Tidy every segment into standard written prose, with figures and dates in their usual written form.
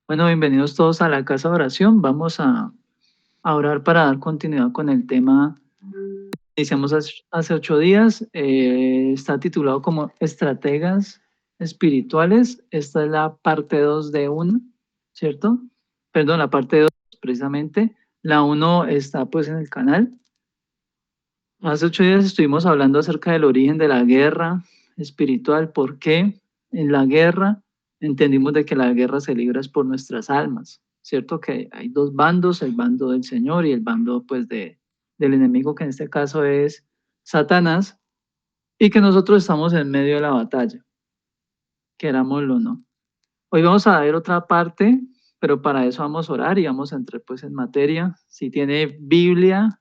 Bueno, bienvenidos todos a la casa de oración. Vamos a orar para dar continuidad con el tema que iniciamos hace 8 días. Está titulado como Estrategas Espirituales. Esta es la parte 2 de 1, ¿cierto? Perdón, la parte 2 precisamente. La 1 está pues en el canal. Hace 8 días estuvimos hablando acerca del origen de la guerra espiritual. ¿Por qué en la guerra entendimos de que la guerra se libra es por nuestras almas? ¿Cierto? Que hay dos bandos, el bando del Señor y el bando pues del enemigo, que en este caso es Satanás, y que nosotros estamos en medio de la batalla, querámoslo o no. Hoy vamos a ver otra parte, pero para eso vamos a orar y vamos a entrar pues en materia. Si tiene Biblia,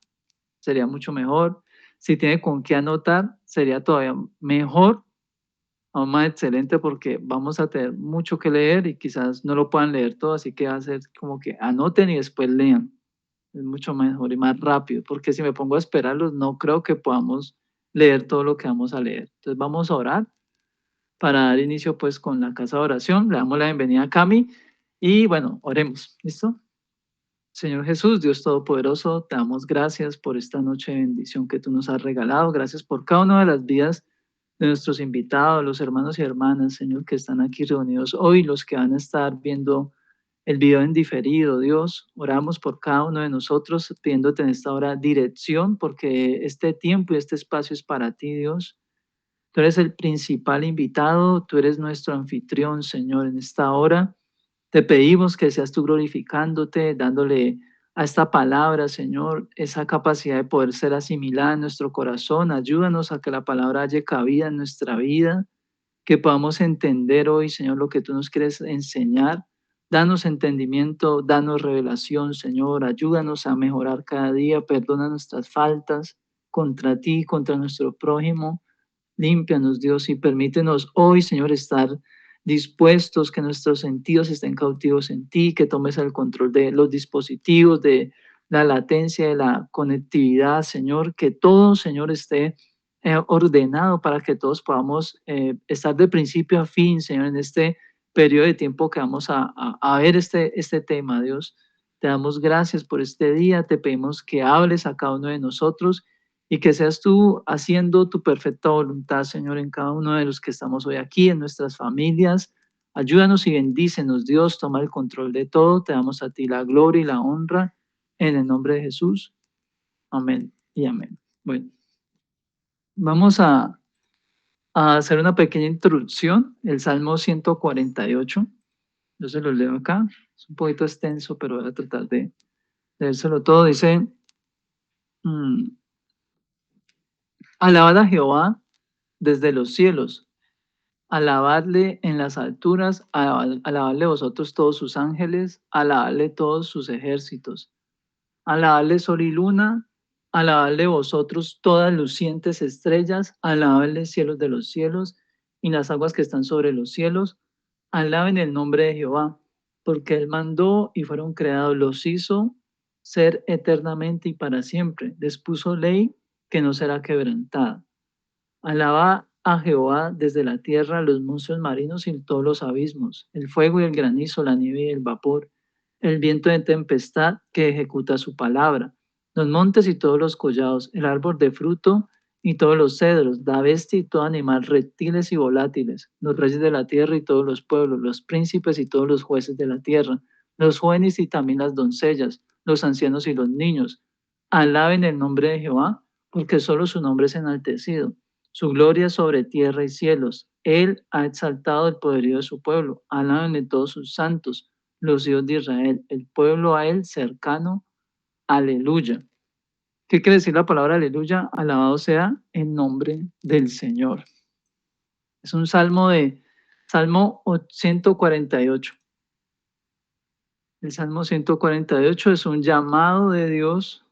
sería mucho mejor. Si tiene con qué anotar, sería todavía mejor, aún más excelente, porque vamos a tener mucho que leer y quizás no lo puedan leer todo, así que va a ser como que anoten y después lean. Es mucho mejor y más rápido, porque si me pongo a esperarlos, no creo que podamos leer todo lo que vamos a leer. Entonces vamos a orar para dar inicio pues con la casa de oración. Le damos la bienvenida a Cami y bueno, oremos. ¿Listo? Señor Jesús, Dios Todopoderoso, te damos gracias por esta noche de bendición que tú nos has regalado. Gracias por cada una de las vidas de nuestros invitados, los hermanos y hermanas, Señor, que están aquí reunidos hoy, los que van a estar viendo el video en diferido. Dios, oramos por cada uno de nosotros, pidiéndote en esta hora dirección, porque este tiempo y este espacio es para ti, Dios. Tú eres el principal invitado, tú eres nuestro anfitrión, Señor, en esta hora. Te pedimos que seas tú glorificándote, dándole a esta palabra, Señor, esa capacidad de poder ser asimilada en nuestro corazón. Ayúdanos a que la palabra haya cabida en nuestra vida, que podamos entender hoy, Señor, lo que tú nos quieres enseñar. Danos entendimiento, danos revelación, Señor. Ayúdanos a mejorar cada día. Perdona nuestras faltas contra ti, contra nuestro prójimo. Límpianos, Dios, y permítenos hoy, Señor, estar dispuestos, que nuestros sentidos estén cautivos en ti, que tomes el control de los dispositivos, de la latencia, de la conectividad, Señor, que todo, Señor, esté ordenado para que todos podamos estar de principio a fin, Señor, en este periodo de tiempo que vamos a ver este tema, Dios. Te damos gracias por este día, te pedimos que hables a cada uno de nosotros y que seas tú haciendo tu perfecta voluntad, Señor, en cada uno de los que estamos hoy aquí, en nuestras familias. Ayúdanos y bendícenos, Dios, toma el control de todo. Te damos a ti la gloria y la honra en el nombre de Jesús. Amén y amén. Bueno, vamos a hacer una pequeña introducción. El Salmo 148. Yo se lo leo acá. Es un poquito extenso, pero voy a tratar de leérselo todo. Dice, mm, alabad a Jehová desde los cielos. Alabadle en las alturas, alabadle vosotros todos sus ángeles, alabadle todos sus ejércitos, alabadle sol y luna, alabadle vosotros todas lucientes estrellas, alabadle cielos de los cielos y las aguas que están sobre los cielos, alaben el nombre de Jehová, porque él mandó y fueron creados, los hizo ser eternamente y para siempre, les puso ley que no será quebrantada. Alaba a Jehová desde la tierra, los monstruos marinos y todos los abismos, el fuego y el granizo, la nieve y el vapor, el viento de tempestad que ejecuta su palabra, los montes y todos los collados, el árbol de fruto y todos los cedros, la bestia y todo animal, reptiles y volátiles, los reyes de la tierra y todos los pueblos, los príncipes y todos los jueces de la tierra, los jóvenes y también las doncellas, los ancianos y los niños. Alaben el nombre de Jehová, porque solo su nombre es enaltecido, su gloria sobre tierra y cielos. Él ha exaltado el poderío de su pueblo. Alábenle todos sus santos, los hijos de Israel, el pueblo a él cercano. Aleluya. ¿Qué quiere decir la palabra aleluya? Alabado sea el nombre del Señor. Es un salmo de Salmo 148. El Salmo 148 es un llamado de Dios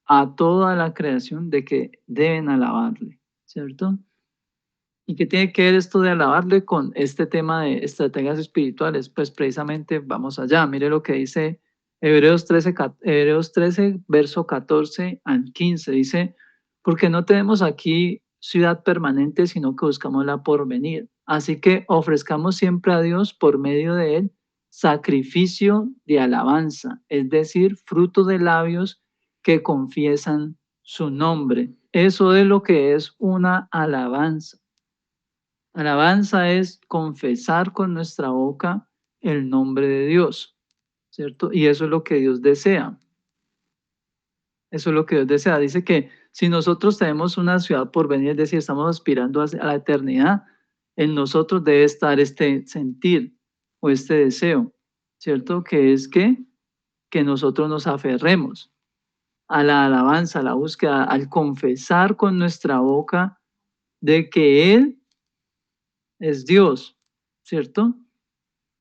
a toda la creación de que deben alabarle, ¿cierto? ¿Y qué tiene que ver esto de alabarle con este tema de estrategias espirituales? Pues precisamente vamos allá. Mire lo que dice Hebreos 13 verso 14 al 15. Dice, porque no tenemos aquí ciudad permanente, sino que buscamos la porvenir. Así que ofrezcamos siempre a Dios por medio de Él sacrificio de alabanza, es decir, fruto de labios que confiesan su nombre. Eso es lo que es una alabanza. Alabanza es confesar con nuestra boca el nombre de Dios, ¿cierto? Y eso es lo que Dios desea. Eso es lo que Dios desea. Dice que si nosotros tenemos una ciudad por venir, es decir, estamos aspirando a la eternidad, en nosotros debe estar este sentir o este deseo, ¿cierto? Que es que nosotros nos aferremos a la alabanza, a la búsqueda, al confesar con nuestra boca de que Él es Dios, ¿cierto?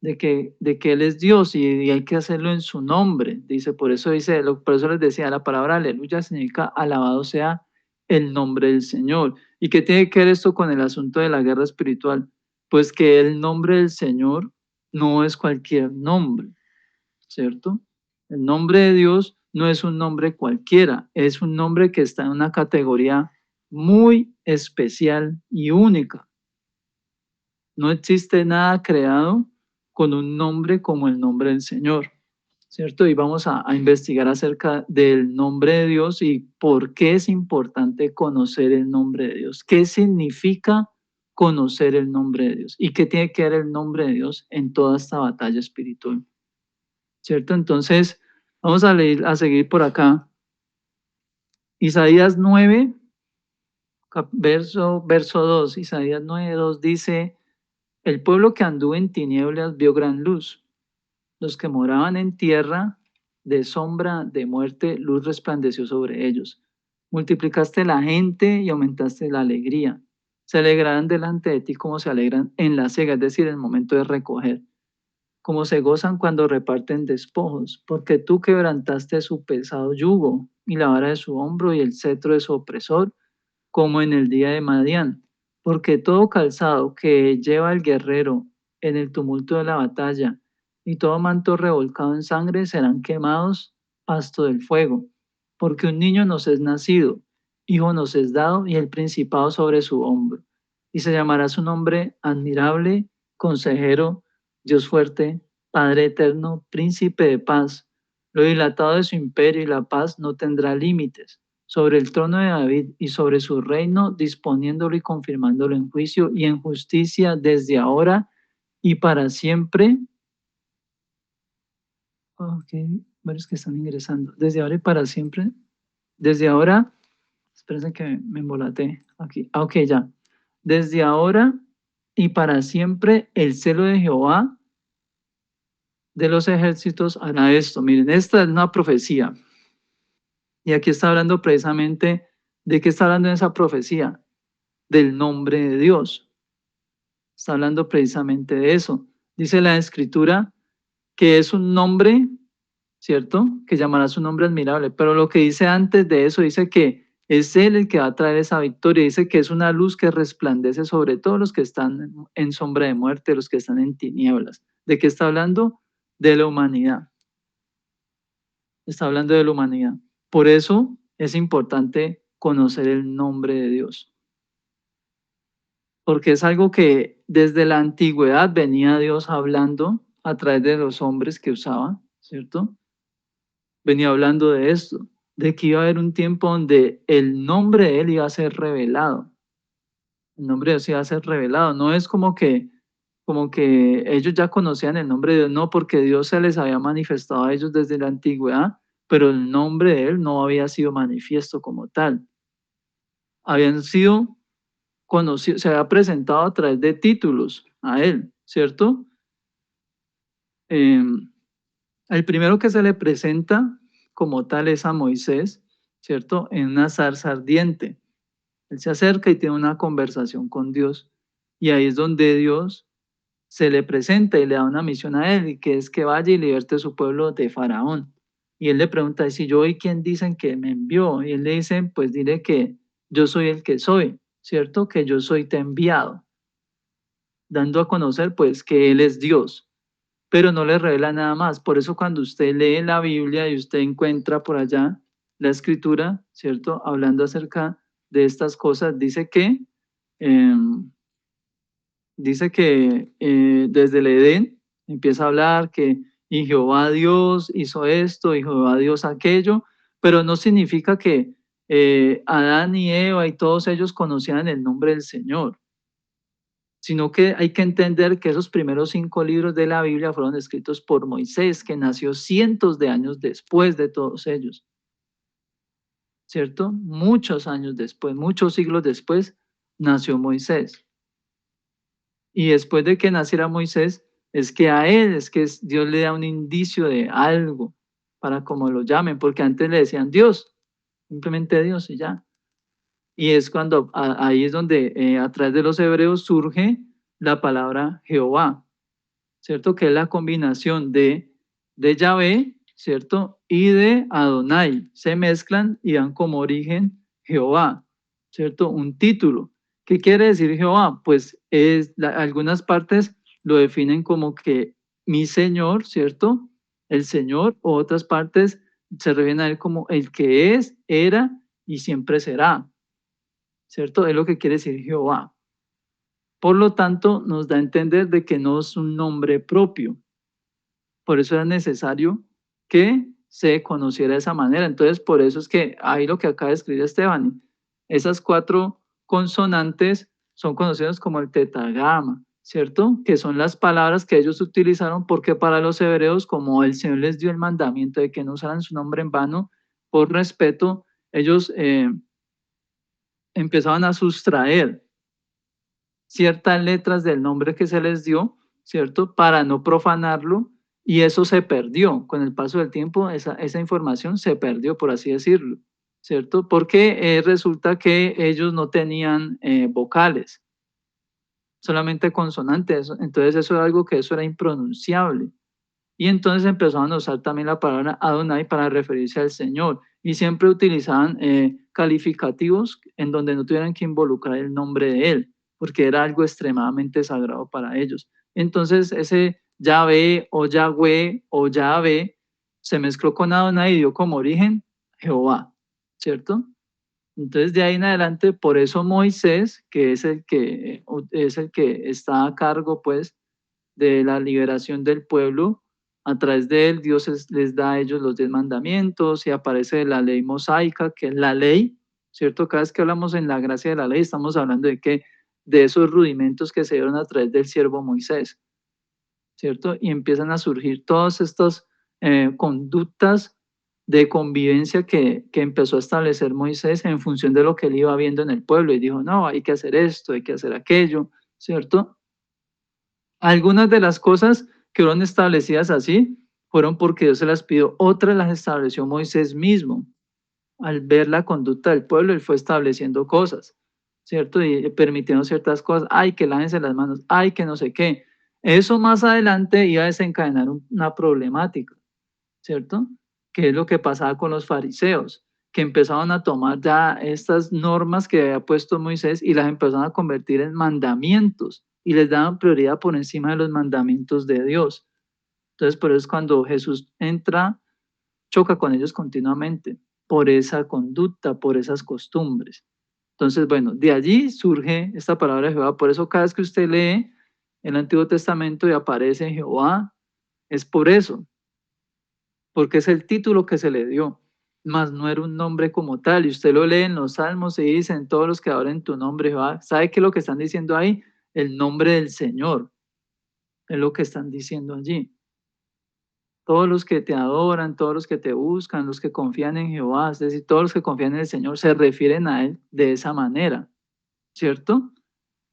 De que Él es Dios y hay que hacerlo en su nombre. Dice, por eso les decía, la palabra aleluya significa alabado sea el nombre del Señor. ¿Y qué tiene que ver esto con el asunto de la guerra espiritual? Pues que el nombre del Señor no es cualquier nombre, ¿cierto? El nombre de Dios no es un nombre cualquiera, es un nombre que está en una categoría muy especial y única. No existe nada creado con un nombre como el nombre del Señor, ¿cierto? Y vamos a investigar acerca del nombre de Dios y por qué es importante conocer el nombre de Dios. ¿Qué significa conocer el nombre de Dios? ¿Y qué tiene que ver el nombre de Dios en toda esta batalla espiritual? ¿Cierto? Entonces, vamos a leer, a seguir por acá. Isaías 9, verso 2. Isaías 9, 2 dice: el pueblo que anduvo en tinieblas vio gran luz. Los que moraban en tierra de sombra de muerte, luz resplandeció sobre ellos. Multiplicaste la gente y aumentaste la alegría. Se alegrarán delante de ti como se alegran en la siega, es decir, en el momento de recoger, como se gozan cuando reparten despojos, porque tú quebrantaste su pesado yugo y la vara de su hombro y el cetro de su opresor, como en el día de Madián, porque todo calzado que lleva el guerrero en el tumulto de la batalla y todo manto revolcado en sangre serán quemados pasto del fuego, porque un niño nos es nacido, hijo nos es dado y el principado sobre su hombro, y se llamará su nombre admirable, consejero, Dios fuerte, Padre eterno, príncipe de paz. Lo dilatado de su imperio y la paz no tendrá límites sobre el trono de David y sobre su reino, disponiéndolo y confirmándolo en juicio y en justicia desde ahora y para siempre. Ok, varios que están ingresando. Desde ahora y para siempre. Desde ahora, espérense que me embolaté aquí. Ok, ya. Desde ahora y para siempre el celo de Jehová de los ejércitos hará esto. Miren, esta es una profecía. Y aquí está hablando precisamente de qué está hablando en esa profecía, del nombre de Dios. Está hablando precisamente de eso. Dice la escritura que es un nombre, ¿cierto? Que llamará su nombre admirable. Pero lo que dice antes de eso, dice que es Él el que va a traer esa victoria. Dice que es una luz que resplandece sobre todos los que están en sombra de muerte, los que están en tinieblas. ¿De qué está hablando? De la humanidad. Está hablando de la humanidad. Por eso es importante conocer el nombre de Dios, porque es algo que desde la antigüedad venía Dios hablando a través de los hombres que usaban, ¿cierto? Venía hablando de esto, de que iba a haber un tiempo donde el nombre de Él iba a ser revelado. El nombre de Dios iba a ser revelado. No es como que ellos ya conocían el nombre de Dios, no, porque Dios se les había manifestado a ellos desde la antigüedad, pero el nombre de Él no había sido manifiesto como tal. Habían sido conocido, se había presentado a través de títulos a él, ¿cierto? El primero que se le presenta como tal es a Moisés, ¿cierto? En una zarza ardiente. Él se acerca y tiene una conversación con Dios. Y ahí es donde Dios se le presenta y le da una misión a él, y que es que vaya y liberte a su pueblo de Faraón. Y él le pregunta, ¿y si yo y quién dicen que me envió? Y él le dice, pues dile que yo soy el que soy, ¿cierto? Que yo soy te enviado, dando a conocer pues que Él es Dios, pero no le revela nada más. Por eso cuando usted lee la Biblia y usted encuentra por allá la escritura, ¿cierto? Hablando acerca de estas cosas, eh, dice que desde el Edén, Empieza a hablar que y Jehová Dios hizo esto, y Jehová Dios aquello, pero no significa que Adán y Eva y todos ellos conocían el nombre del Señor, sino que hay que entender que esos primeros 5 libros de la Biblia fueron escritos por Moisés, que nació cientos de años después de todos ellos, ¿cierto? Muchos años después, muchos siglos después, nació Moisés. Y después de que naciera Moisés, es que a él es que Dios le da un indicio de algo, para como lo llamen, porque antes le decían Dios, simplemente Dios y ya. Y es cuando ahí es donde a través de los hebreos surge la palabra Jehová, ¿cierto? Que es la combinación de Yahvé, ¿cierto? Y de Adonai. Se mezclan y dan como origen Jehová, ¿cierto? Un título. ¿Qué quiere decir Jehová? Pues algunas partes lo definen como que mi Señor, ¿cierto? El Señor, o otras partes se refieren a él como el que es, era y siempre será, ¿cierto? Es lo que quiere decir Jehová. Por lo tanto, nos da a entender de que no es un nombre propio. Por eso era necesario que se conociera de esa manera. Entonces, por eso es que ahí lo que acaba de escribir Esteban, esas 4 consonantes son conocidas como el tetragrama, ¿cierto? Que son las palabras que ellos utilizaron porque para los hebreos, como el Señor les dio el mandamiento de que no usaran su nombre en vano, por respeto, ellos empezaban a sustraer ciertas letras del nombre que se les dio, ¿cierto? Para no profanarlo, y eso se perdió. Con el paso del tiempo, esa información se perdió, por así decirlo, ¿cierto? Porque resulta que ellos no tenían vocales, solamente consonantes, entonces eso era algo que eso era impronunciable. Y entonces empezaron a usar también la palabra Adonai para referirse al Señor. Y siempre utilizaban calificativos en donde no tuvieran que involucrar el nombre de Él, porque era algo extremadamente sagrado para ellos. Entonces ese Yahvé o Yahweh o Yahvé se mezcló con Adonai y dio como origen Jehová, ¿cierto? Entonces de ahí en adelante, por eso Moisés, que es el que está a cargo pues de la liberación del pueblo. A través de él, Dios les da a ellos los 10 mandamientos y aparece la ley mosaica, que es la ley, ¿cierto? Cada vez que hablamos en la gracia de la ley, estamos hablando de que de esos rudimentos que se dieron a través del siervo Moisés, ¿cierto? Y empiezan a surgir todas estas conductas de convivencia que empezó a establecer Moisés en función de lo que él iba viendo en el pueblo y dijo, no, hay que hacer esto, hay que hacer aquello, ¿cierto? Algunas de las cosas que fueron establecidas así fueron porque Dios se las pidió, otras las estableció Moisés mismo. Al ver la conducta del pueblo, él fue estableciendo cosas, ¿cierto? Y permitiendo ciertas cosas, ay, que lávense las manos, ay, que no sé qué. Eso más adelante iba a desencadenar una problemática, ¿cierto? Que es lo que pasaba con los fariseos, que empezaban a tomar ya estas normas que había puesto Moisés y las empezaron a convertir en mandamientos y les daban prioridad por encima de los mandamientos de Dios. Entonces, por eso es cuando Jesús entra, choca con ellos continuamente por esa conducta, por esas costumbres. Entonces, bueno, de allí surge esta palabra de Jehová. Por eso cada vez que usted lee el Antiguo Testamento y aparece Jehová, es por eso, porque es el título que se le dio, mas no era un nombre como tal. Y usted lo lee en los salmos y dicen todos los que adoren tu nombre, Jehová. ¿Sabe qué es lo que están diciendo ahí? El nombre del Señor, es lo que están diciendo allí. Todos los que te adoran, todos los que te buscan, los que confían en Jehová, es decir, todos los que confían en el Señor se refieren a Él de esa manera, ¿cierto?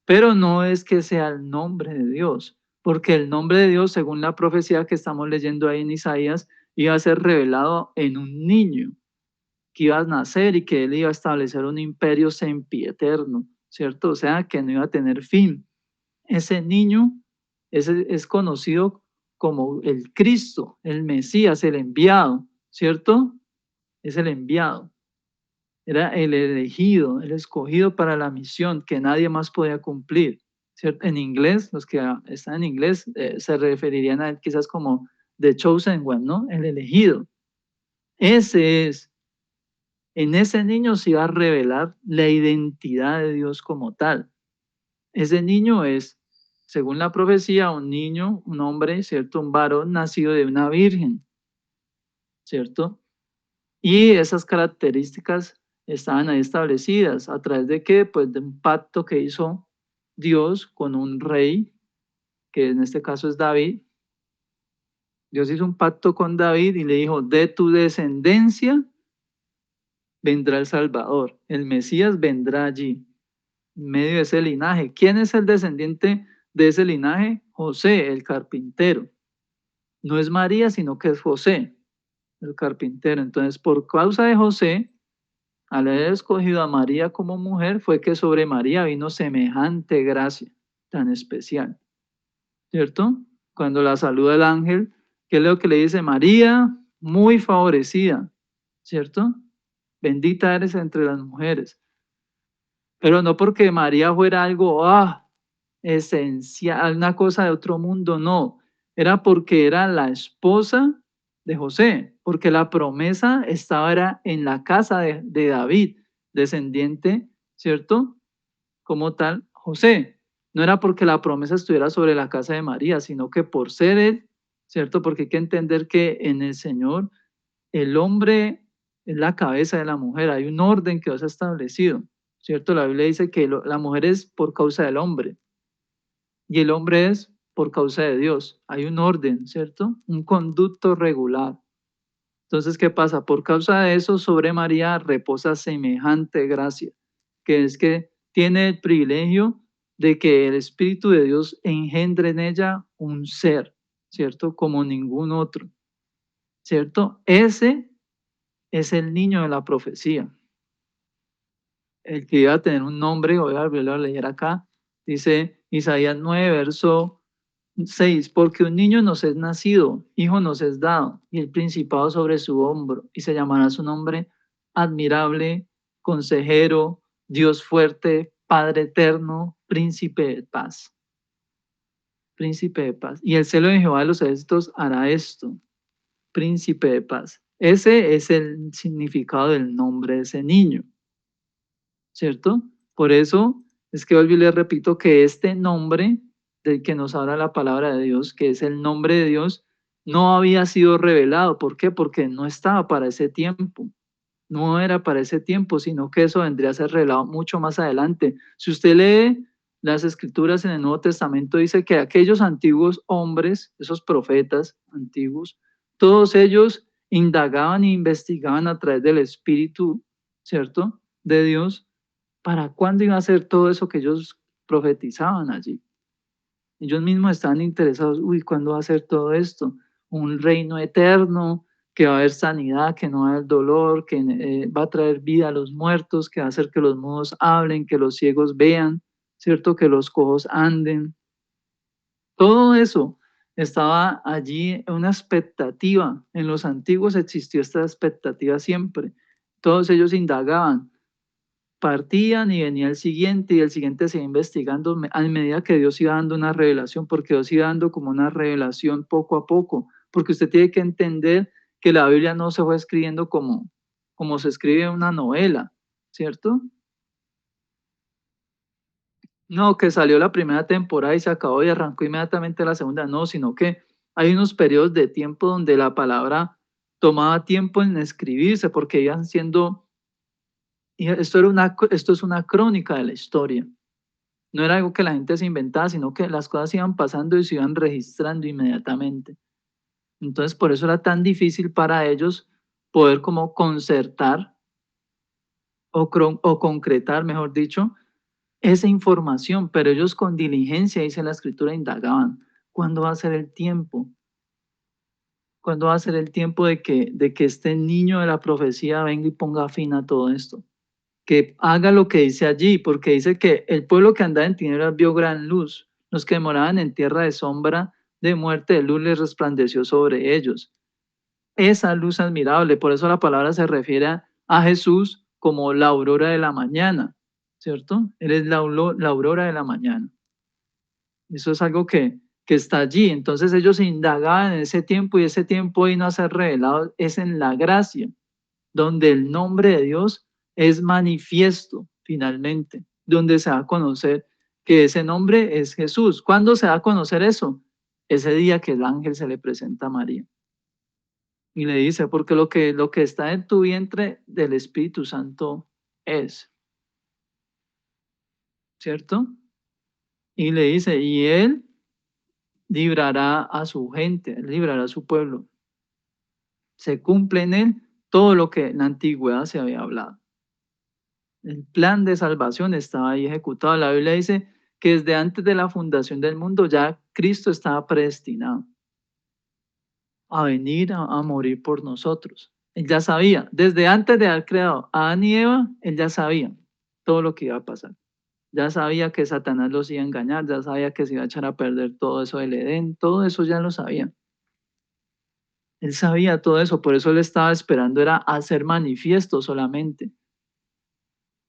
Pero no es que sea el nombre de Dios, porque el nombre de Dios, según la profecía que estamos leyendo ahí en Isaías, iba a ser revelado en un niño que iba a nacer y que él iba a establecer un imperio sempiterno, ¿cierto? O sea, que no iba a tener fin. Ese niño es conocido como el Cristo, el Mesías, el enviado, ¿cierto? Es el enviado. Era el elegido, el escogido para la misión que nadie más podía cumplir, ¿cierto? En inglés, los que están en inglés se referirían a él quizás como the chosen one, ¿no? El elegido. Ese es. En ese niño se iba a revelar la identidad de Dios como tal. Ese niño es según la profecía, un niño, un hombre, ¿cierto? Un varón nacido de una virgen, ¿cierto? Y esas características estaban ahí establecidas. ¿A través de qué? Pues de un pacto que hizo Dios con un rey, que en este caso es David. Dios hizo un pacto con David y le dijo, de tu descendencia vendrá el Salvador. El Mesías vendrá allí, en medio de ese linaje. ¿Quién es el descendiente de ese linaje? José, el carpintero. No es María, sino que es José, el carpintero. Entonces, por causa de José, al haber escogido a María como mujer, fue que sobre María vino semejante gracia tan especial, ¿cierto? Cuando la saluda el ángel, ¿qué es lo que le dice? María, muy favorecida, ¿cierto? Bendita eres entre las mujeres. Pero no porque María fuera algo esencial, una cosa de otro mundo, no. Era porque era la esposa de José, porque la promesa estaba era en la casa de David, descendiente, ¿cierto? Como tal, José. No era porque la promesa estuviera sobre la casa de María, sino que por ser él, ¿cierto? Porque hay que entender que en el Señor el hombre es la cabeza de la mujer, hay un orden que Dios ha establecido, ¿cierto? La Biblia dice que la mujer es por causa del hombre y el hombre es por causa de Dios. Hay un orden, ¿cierto? Un conducto regular. Entonces, ¿qué pasa? Por causa de eso, sobre María reposa semejante gracia, que es que tiene el privilegio de que el Espíritu de Dios engendre en ella un ser, ¿cierto? Como ningún otro, ¿cierto? Ese es el niño de la profecía, el que iba a tener un nombre, voy a volverlo a leer acá, dice Isaías 9, verso 6, porque un niño nos es nacido, hijo nos es dado, y el principado sobre su hombro, y se llamará su nombre admirable, consejero, Dios fuerte, Padre eterno, príncipe de paz. Príncipe de paz. Y el celo de Jehová de los ejércitos hará esto, príncipe de paz. Ese es el significado del nombre de ese niño, ¿cierto? Por eso es que hoy les repito que este nombre del que nos habla la palabra de Dios, que es el nombre de Dios, no había sido revelado. ¿Por qué? Porque no estaba para ese tiempo. No era para ese tiempo, sino que eso vendría a ser revelado mucho más adelante. Si usted lee las escrituras en el Nuevo Testamento, dice que aquellos antiguos hombres, esos profetas antiguos, todos ellos indagaban e investigaban a través del Espíritu, ¿cierto? De Dios, ¿para cuándo iba a ser todo eso que ellos profetizaban allí? Ellos mismos estaban interesados, uy, ¿cuándo va a ser todo esto? Un reino eterno, que va a haber sanidad, que no va a haber dolor, que va a traer vida a los muertos, que va a hacer que los mudos hablen, que los ciegos vean, ¿cierto? Que los cojos anden. Todo eso estaba allí, una expectativa. En los antiguos existió esta expectativa siempre. Todos ellos indagaban, partían y venía el siguiente y el siguiente se iba investigando a medida que Dios iba dando una revelación, porque Dios iba dando como una revelación poco a poco, porque usted tiene que entender que la Biblia no se fue escribiendo como se escribe una novela, ¿cierto? No, que salió la primera temporada y se acabó y arrancó inmediatamente la segunda, no, sino que hay unos periodos de tiempo donde la palabra tomaba tiempo en escribirse porque iban siendo, y esto es una crónica de la historia. No era algo que la gente se inventaba, sino que las cosas iban pasando y se iban registrando inmediatamente. Entonces, por eso era tan difícil para ellos poder como concertar o concretar, mejor dicho, esa información, pero ellos con diligencia, dice la escritura, indagaban, ¿cuándo va a ser el tiempo? ¿Cuándo va a ser el tiempo de que este niño de la profecía venga y ponga fin a todo esto? Que haga lo que dice allí, porque dice que el pueblo que andaba en tinieblas vio gran luz, los que moraban en tierra de sombra de muerte, de luz les resplandeció sobre ellos. Esa luz admirable, por eso la palabra se refiere a Jesús como la aurora de la mañana, ¿cierto? Él es la aurora de la mañana. Eso es algo que está allí. Entonces ellos indagaban en ese tiempo y ese tiempo vino a ser revelado, es en la gracia donde el nombre de Dios es manifiesto finalmente, donde se va a conocer que ese nombre es Jesús. ¿Cuándo se da a conocer eso? Ese día que el ángel se le presenta a María y le dice, porque lo que está en tu vientre del Espíritu Santo es, ¿cierto? Y le dice, y él librará a su gente, él librará a su pueblo. Se cumple en él todo lo que en la antigüedad se había hablado. El plan de salvación estaba ahí ejecutado. La Biblia dice que desde antes de la fundación del mundo ya Cristo estaba predestinado a venir a morir por nosotros. Él ya sabía, desde antes de haber creado a Adán y Eva, él ya sabía todo lo que iba a pasar. Ya sabía que Satanás los iba a engañar, ya sabía que se iba a echar a perder todo eso del Edén, todo eso ya lo sabía. Él sabía todo eso, por eso él estaba esperando era hacer manifiesto solamente.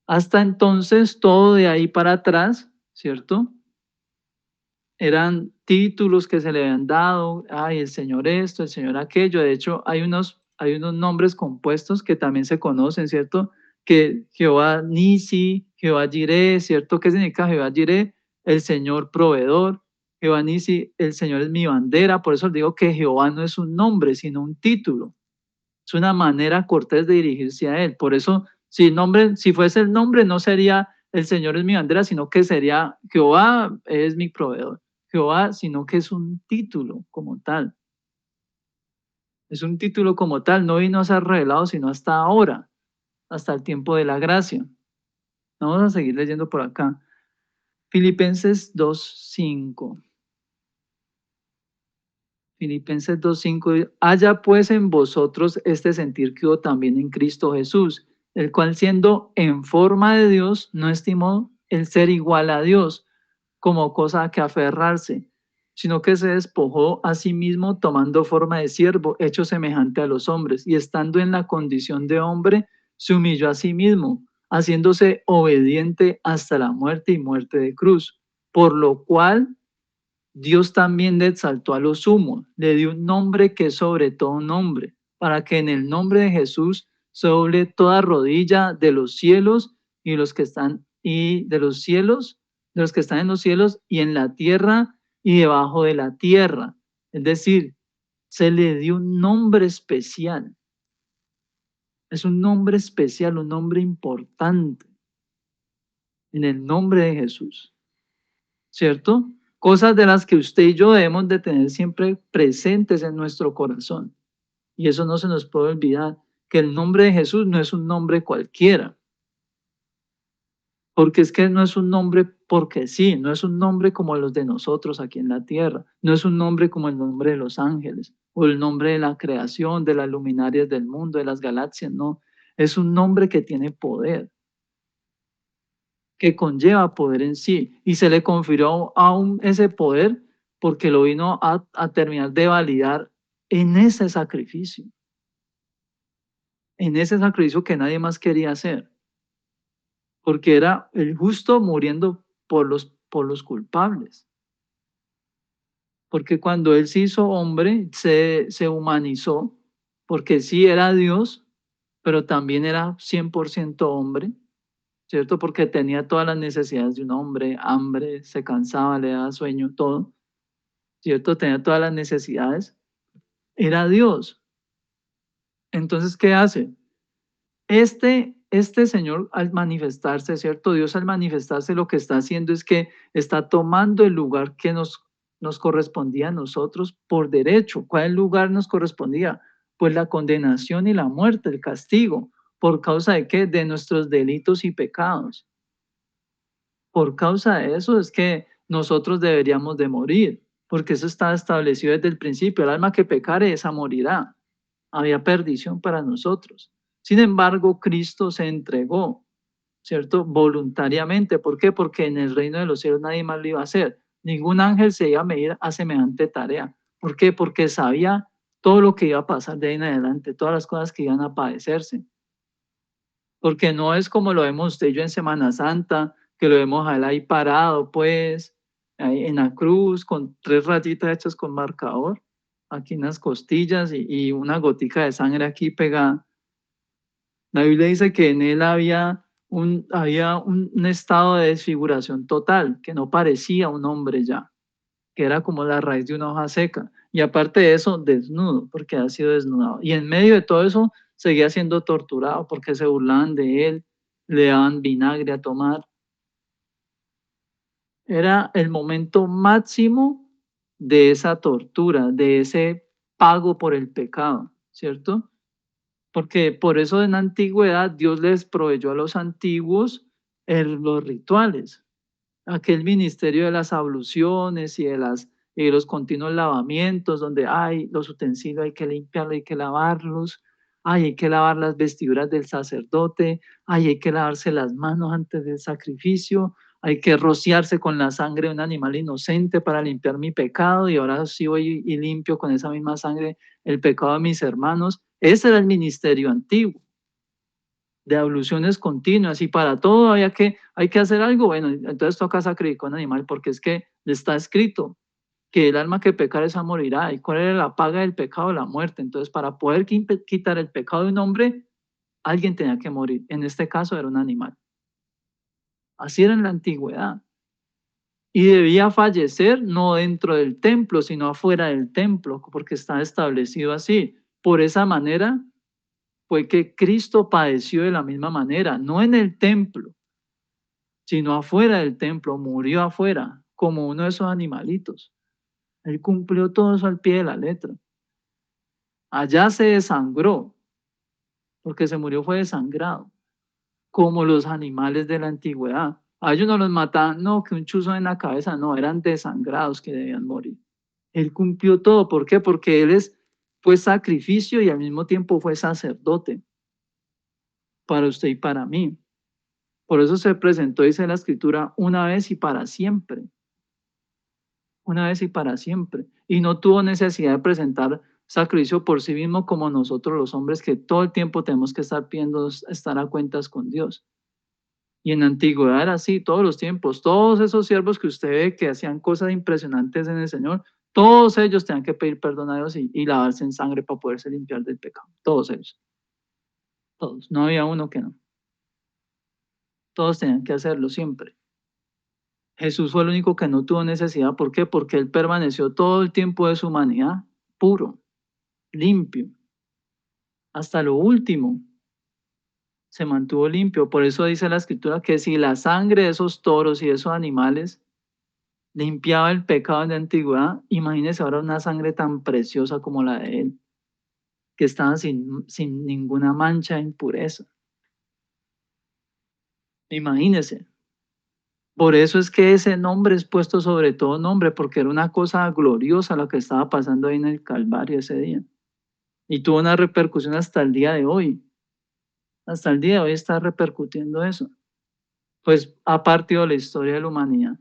Hasta entonces, todo de ahí para atrás, ¿cierto? Eran títulos que se le habían dado, ay, el Señor esto, el Señor aquello. De hecho, hay unos nombres compuestos que también se conocen, ¿cierto? Que Jehová Nisi, Jehová Jireh, ¿cierto? ¿Qué significa Jehová Jireh? El Señor proveedor. Jehová Nisi, el Señor es mi bandera. Por eso digo que Jehová no es un nombre, sino un título. Es una manera cortés de dirigirse a él. Por eso, si fuese el nombre, no sería el Señor es mi bandera, sino que sería Jehová es mi proveedor. Jehová, sino que es un título como tal. Es un título como tal, no vino a ser revelado sino hasta ahora, hasta el tiempo de la gracia. Vamos a seguir leyendo por acá. Filipenses 2:5. Filipenses 2:5, haya pues en vosotros este sentir que hubo también en Cristo Jesús, el cual siendo en forma de Dios, no estimó el ser igual a Dios como cosa a que aferrarse, sino que se despojó a sí mismo tomando forma de siervo, hecho semejante a los hombres, y estando en la condición de hombre, se humilló a sí mismo, haciéndose obediente hasta la muerte y muerte de cruz, por lo cual Dios también le exaltó a lo sumo, le dio un nombre que es sobre todo nombre, para que en el nombre de Jesús se doble toda rodilla de los cielos y los que están y de los cielos, de los que están en los cielos y en la tierra y debajo de la tierra. Es decir, se le dio un nombre especial. Es un nombre especial, un nombre importante en el nombre de Jesús. ¿Cierto? Cosas de las que usted y yo debemos de tener siempre presentes en nuestro corazón. Y eso no se nos puede olvidar, que el nombre de Jesús no es un nombre cualquiera, porque es que no es un nombre porque sí, no es un nombre como los de nosotros aquí en la tierra, no es un nombre como el nombre de los ángeles o el nombre de la creación, de las luminarias del mundo, de las galaxias, no, es un nombre que tiene poder, que conlleva poder en sí y se le confirió aún ese poder porque lo vino a terminar de validar en ese sacrificio que nadie más quería hacer, porque era el justo muriendo por los culpables, porque cuando él se hizo hombre, se humanizó, porque sí era Dios, pero también era 100% hombre, ¿cierto? Porque tenía todas las necesidades de un hombre, hambre, se cansaba, le daba sueño, todo, ¿cierto? Tenía todas las necesidades, era Dios. Entonces, ¿qué hace? Este Señor al manifestarse, ¿cierto? Dios al manifestarse lo que está haciendo es que está tomando el lugar que nos correspondía a nosotros por derecho. ¿Cuál lugar nos correspondía? Pues la condenación y la muerte, el castigo. ¿Por causa de qué? De nuestros delitos y pecados. Por causa de eso es que nosotros deberíamos de morir, porque eso está establecido desde el principio. El alma que pecare, esa morirá. Había perdición para nosotros. Sin embargo, Cristo se entregó, ¿cierto? Voluntariamente. ¿Por qué? Porque en el reino de los cielos nadie más lo iba a hacer. Ningún ángel se iba a medir a semejante tarea. ¿Por qué? Porque sabía todo lo que iba a pasar de ahí en adelante, todas las cosas que iban a padecerse. Porque no es como lo vemos usted y yo en Semana Santa, que lo vemos a él ahí parado, pues, ahí en la cruz, con 3 rayitas hechas con marcador, aquí en las costillas y una gotica de sangre aquí pegada. La Biblia dice que en él había había un estado de desfiguración total, que no parecía un hombre ya, que era como la raíz de una hoja seca. Y aparte de eso, desnudo, porque ha sido desnudado. Y en medio de todo eso, seguía siendo torturado porque se burlaban de él, le daban vinagre a tomar. Era el momento máximo de esa tortura, de ese pago por el pecado, ¿cierto? Porque por eso en la antigüedad Dios les proveyó a los antiguos los rituales, aquel ministerio de las abluciones y de los continuos lavamientos, donde hay los utensilios, hay que limpiarlos, hay que lavarlos, hay que lavar las vestiduras del sacerdote, hay que lavarse las manos antes del sacrificio, hay que rociarse con la sangre de un animal inocente para limpiar mi pecado, y ahora sí voy y limpio con esa misma sangre el pecado de mis hermanos. Ese era el ministerio antiguo, de abluciones continuas, y para todo hay que hacer algo. Bueno, entonces toca sacrificar un animal, porque es que está escrito que el alma que pecar esa morirá. ¿Y cuál era la paga del pecado? La muerte. Entonces, para poder quitar el pecado de un hombre, alguien tenía que morir. En este caso era un animal. Así era en la antigüedad. Y debía fallecer no dentro del templo, sino afuera del templo, porque está establecido así. Por esa manera fue que Cristo padeció de la misma manera, no en el templo, sino afuera del templo, murió afuera, como uno de esos animalitos. Él cumplió todo eso al pie de la letra. Allá se desangró, porque se murió fue desangrado, como los animales de la antigüedad. A ellos no los mataban, no, que un chuzo en la cabeza, no, eran desangrados que debían morir. Él cumplió todo, ¿por qué? Porque fue sacrificio y al mismo tiempo fue sacerdote para usted y para mí. Por eso se presentó, dice la escritura, una vez y para siempre. Una vez y para siempre. Y no tuvo necesidad de presentar sacrificio por sí mismo, como nosotros los hombres, que todo el tiempo tenemos que estar pidiendo estar a cuentas con Dios. Y en la antigüedad era así, todos los tiempos, todos esos siervos que usted ve que hacían cosas impresionantes en el Señor, todos ellos tenían que pedir perdón a Dios y lavarse en sangre para poderse limpiar del pecado. Todos ellos, todos. No había uno que no. Todos tenían que hacerlo siempre. Jesús fue el único que no tuvo necesidad. ¿Por qué? Porque él permaneció todo el tiempo de su humanidad puro, limpio. Hasta lo último se mantuvo limpio. Por eso dice la escritura que si la sangre de esos toros y de esos animales limpiaba el pecado de la antigüedad, imagínese ahora una sangre tan preciosa como la de él, que estaba sin ninguna mancha de impureza. Imagínese. Por eso es que ese nombre es puesto sobre todo nombre, porque era una cosa gloriosa lo que estaba pasando ahí en el Calvario ese día. Y tuvo una repercusión hasta el día de hoy. Hasta el día de hoy está repercutiendo eso. Pues ha partido la historia de la humanidad.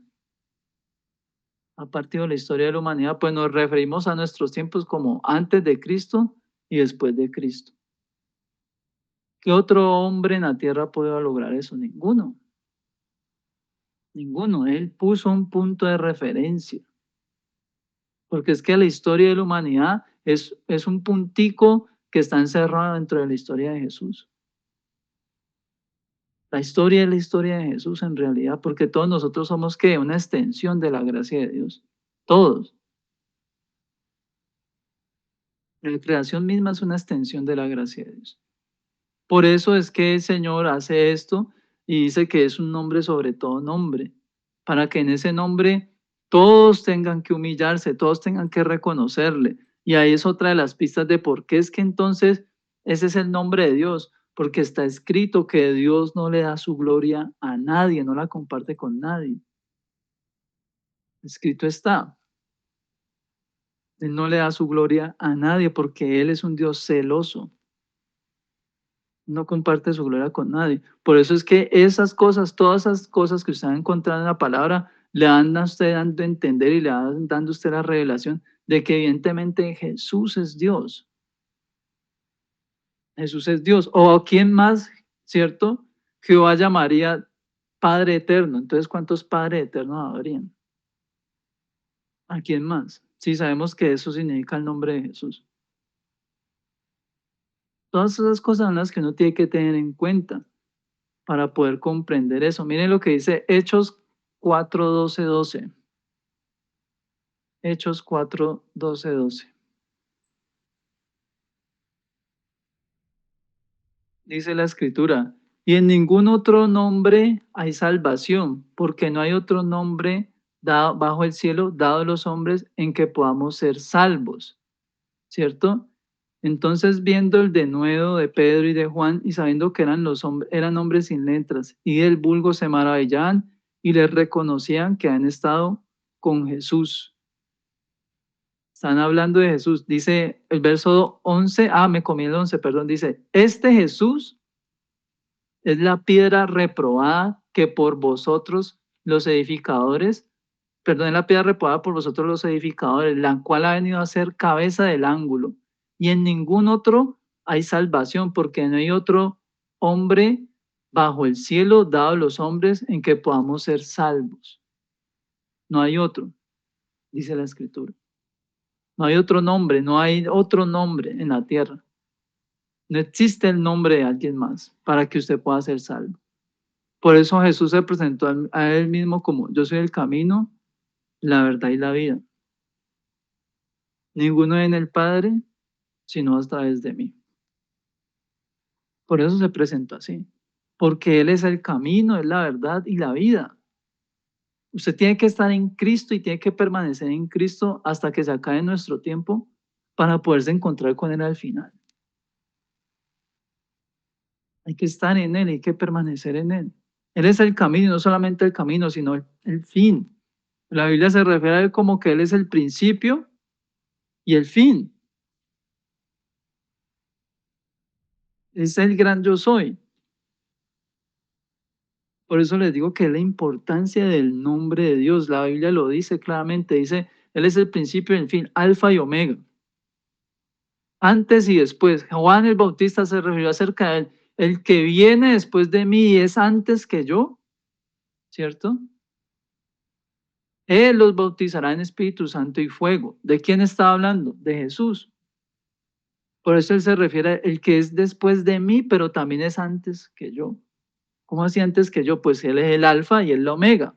Ha partido la historia de la humanidad, pues nos referimos a nuestros tiempos como antes de Cristo y después de Cristo. ¿Qué otro hombre en la tierra pudo lograr eso? Ninguno. Ninguno. Él puso un punto de referencia. Porque es que la historia de la humanidad es un puntico que está encerrado dentro de la historia de Jesús. La historia es la historia de Jesús en realidad, porque todos nosotros somos ¿qué? Una extensión de la gracia de Dios. Todos. La creación misma es una extensión de la gracia de Dios. Por eso es que el Señor hace esto y dice que es un nombre sobre todo nombre, para que en ese nombre todos tengan que humillarse, todos tengan que reconocerle. Y ahí es otra de las pistas de por qué es que entonces ese es el nombre de Dios, porque está escrito que Dios no le da su gloria a nadie, no la comparte con nadie. Escrito está. Él no le da su gloria a nadie porque Él es un Dios celoso. No comparte su gloria con nadie. Por eso es que esas cosas, todas esas cosas que usted va a encontrar en la palabra, le dan a usted dando a entender y le dan dando a usted la revelación de que evidentemente Jesús es Dios. Jesús es Dios. ¿O a quién más, cierto? Jehová llamaría Padre Eterno. Entonces, ¿cuántos Padres Eternos habrían? ¿A quién más? Si sabemos que eso significa el nombre de Jesús. Todas esas cosas son las que uno tiene que tener en cuenta. para poder comprender eso. Miren lo que dice Hechos 4:12. Hechos 4:12. Dice la escritura, y en ningún otro nombre hay salvación, porque no hay otro nombre dado bajo el cielo dado a los hombres en que podamos ser salvos, ¿cierto? Entonces, viendo el denuedo de Pedro y de Juan y sabiendo que eran hombres sin letras y del vulgo se maravillaban y les reconocían que han estado con Jesús. Están hablando de Jesús. Dice el verso 11, me comí el 11, perdón, dice, este Jesús es la piedra reprobada que por vosotros los edificadores, perdón, es la piedra reprobada por vosotros los edificadores, la cual ha venido a ser cabeza del ángulo. Y en ningún otro hay salvación, porque no hay otro hombre bajo el cielo dado a los hombres en que podamos ser salvos. No hay otro, dice la escritura. No hay otro nombre, no hay otro nombre en la tierra. No existe el nombre de alguien más para que usted pueda ser salvo. Por eso Jesús se presentó a él mismo como yo soy el camino, la verdad y la vida. Ninguno en el Padre, sino a través de mí. Por eso se presentó así. Porque Él es el camino, es la verdad y la vida. Usted tiene que estar en Cristo y tiene que permanecer en Cristo hasta que se acabe nuestro tiempo para poderse encontrar con Él al final. Hay que estar en Él, hay que permanecer en Él. Él es el camino, y no solamente el camino, sino el fin. La Biblia se refiere a Él como que Él es el principio y el fin. Es el gran yo soy. Por eso les digo que es la importancia del nombre de Dios. La Biblia lo dice claramente, dice, Él es el principio y el fin, alfa y omega. Antes y después. Juan el Bautista se refirió acerca de él. El que viene después de mí es antes que yo, ¿cierto? Él los bautizará en Espíritu Santo y fuego. ¿De quién está hablando? De Jesús. Por eso Él se refiere a el que es después de mí, pero también es antes que yo. ¿Cómo así antes que yo? Pues Él es el alfa y el omega.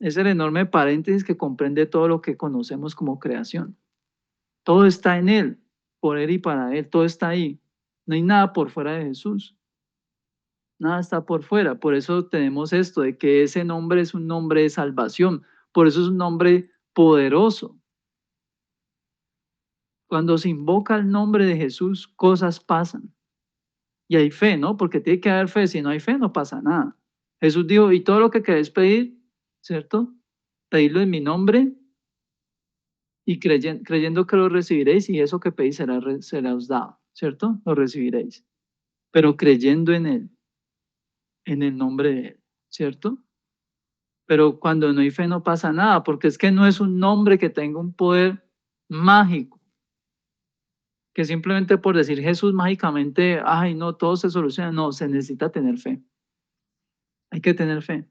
Es el enorme paréntesis que comprende todo lo que conocemos como creación. Todo está en Él, por Él y para Él, todo está ahí. No hay nada por fuera de Jesús. Nada está por fuera. Por eso tenemos esto de que ese nombre es un nombre de salvación. Por eso es un nombre poderoso. Cuando se invoca el nombre de Jesús, cosas pasan. Y hay fe, ¿no? Porque tiene que haber fe. Si no hay fe, no pasa nada. Jesús dijo, y todo lo que queréis pedir, ¿cierto? Pedidlo en mi nombre y creyendo que lo recibiréis y eso que pedís será os dado, ¿cierto? Lo recibiréis. Pero creyendo en Él, en el nombre de Él, ¿cierto? Pero cuando no hay fe no pasa nada, porque es que no es un nombre que tenga un poder mágico, que simplemente por decir Jesús mágicamente, ay, no, todo se soluciona. No, se necesita tener fe. Hay que tener fe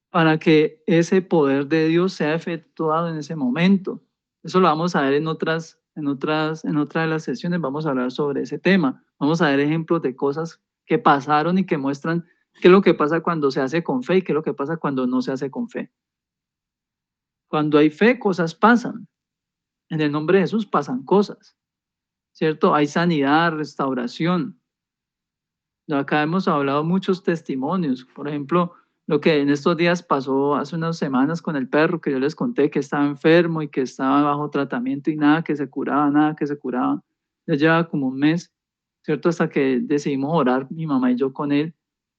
para que ese poder de Dios sea efectuado en ese momento. Eso lo vamos a ver en otras de las sesiones, vamos a hablar sobre ese tema. Vamos a ver ejemplos de cosas que pasaron y que muestran qué es lo que pasa cuando se hace con fe y qué es lo que pasa cuando no se hace con fe. Cuando hay fe, cosas pasan. En el nombre de Jesús pasan cosas, ¿cierto? Hay sanidad, restauración. Acá hemos hablado muchos testimonios. Por ejemplo, lo que en estos días pasó hace unas semanas con el perro que yo les conté que estaba enfermo y que estaba bajo tratamiento y nada que se curaba, nada que se curaba. Ya lleva como un mes, ¿cierto? Hasta que decidimos orar, mi mamá y yo con él,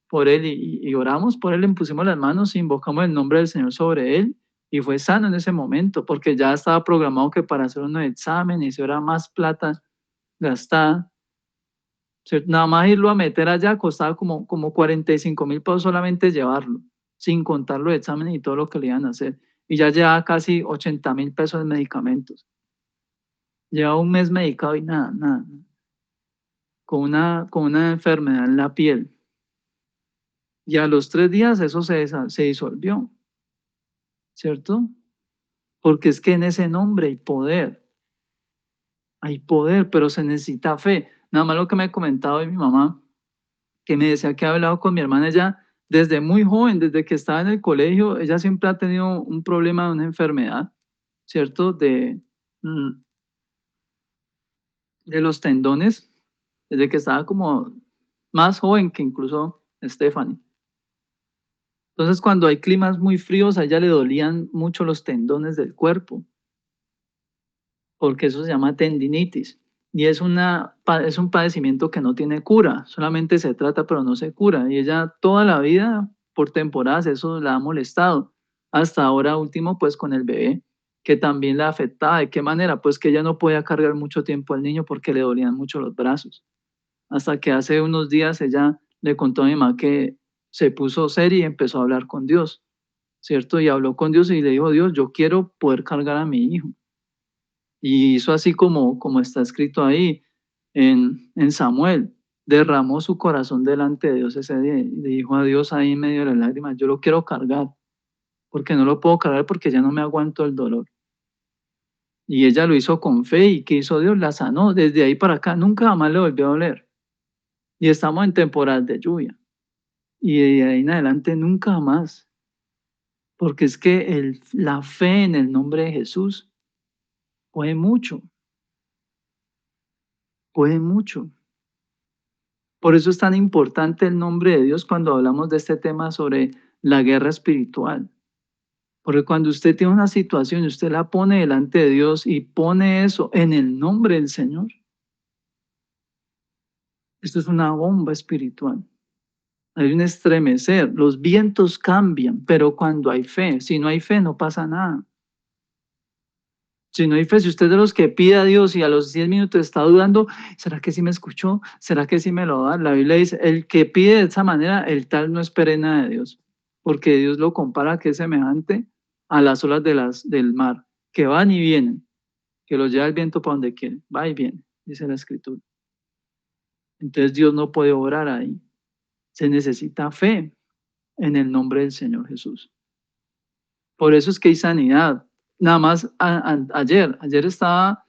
por él y oramos por él, le pusimos las manos, invocamos el nombre del Señor sobre él y fue sano en ese momento porque ya estaba programado que para hacer unos exámenes y era más plata gastada. Nada más irlo a meter allá costaba como 45.000 pesos solamente llevarlo, sin contar los exámenes y todo lo que le iban a hacer. Y ya llevaba casi 80.000 pesos en medicamentos. Lleva un mes medicado y nada, nada. Con una enfermedad en la piel. Y a los 3 días eso se disolvió, ¿cierto? Porque es que en ese nombre hay poder, pero se necesita fe. Nada más lo que me ha comentado de mi mamá, que me decía que ha hablado con mi hermana, ella desde muy joven, desde que estaba en el colegio, ella siempre ha tenido un problema de una enfermedad, ¿cierto? Mm, de los tendones, desde que estaba como más joven que incluso Stephanie. Entonces, cuando hay climas muy fríos, a ella le dolían mucho los tendones del cuerpo, porque eso se llama tendinitis. Y es un padecimiento que no tiene cura, solamente se trata, pero no se cura. Y ella toda la vida, por temporadas, eso la ha molestado. Hasta ahora último, pues con el bebé, que también la afectaba. ¿De qué manera? Pues que ella no podía cargar mucho tiempo al niño porque le dolían mucho los brazos. Hasta que hace unos días ella le contó a mi mamá que se puso seria y empezó a hablar con Dios, ¿cierto? Y habló con Dios y le dijo, Dios, yo quiero poder cargar a mi hijo. Y hizo así como está escrito ahí en Samuel, derramó su corazón delante de Dios ese día y le dijo a Dios ahí en medio de las lágrimas, yo lo quiero cargar, porque no lo puedo cargar porque ya no me aguanto el dolor. Y ella lo hizo con fe y ¿qué hizo Dios? La sanó. Desde ahí para acá nunca más le volvió a doler. Y estamos en temporada de lluvia. Y de ahí en adelante nunca más. Porque es que la fe en el nombre de Jesús puede mucho, puede mucho. Por eso es tan importante el nombre de Dios cuando hablamos de este tema sobre la guerra espiritual. Porque cuando usted tiene una situación y usted la pone delante de Dios y pone eso en el nombre del Señor, esto es una bomba espiritual. Hay un estremecer, los vientos cambian, pero cuando hay fe, si no hay fe no pasa nada. Si no hay fe, si usted es de los que pide a Dios y a los 10 minutos está dudando, ¿será que sí me escuchó? ¿Será que sí me lo da? La Biblia dice, el que pide de esa manera, el tal no espere nada de Dios, porque Dios lo compara que es semejante a las olas del mar, que van y vienen, que los lleva el viento para donde quiere, va y viene, dice la Escritura. Entonces Dios no puede obrar ahí. Se necesita fe en el nombre del Señor Jesús. Por eso es que hay sanidad. Nada más ayer estaba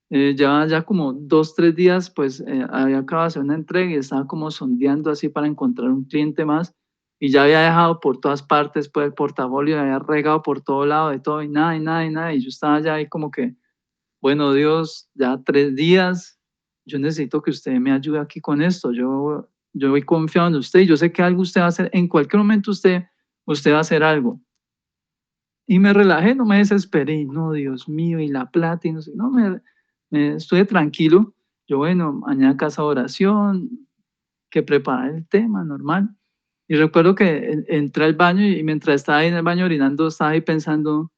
llevaba ya como 2, 3 días, pues había acabado de hacer una entrega y estaba como sondeando así para encontrar un cliente más y ya había dejado por todas partes pues el portafolio, había regado por todo lado de todo y nada, y nada, y nada, y yo estaba ya ahí como que, bueno Dios, ya 3 días, yo necesito que usted me ayude aquí con esto, yo voy confiado en usted y yo sé que algo usted va a hacer, en cualquier momento usted va a hacer algo. Y me relajé, no me desesperé, no, Dios mío, y la plata, y no sé, no, estuve tranquilo. Yo, bueno, mañana casa de oración, que preparar el tema, normal. Y recuerdo que entré al baño y mientras estaba ahí en el baño orinando, estaba ahí pensando,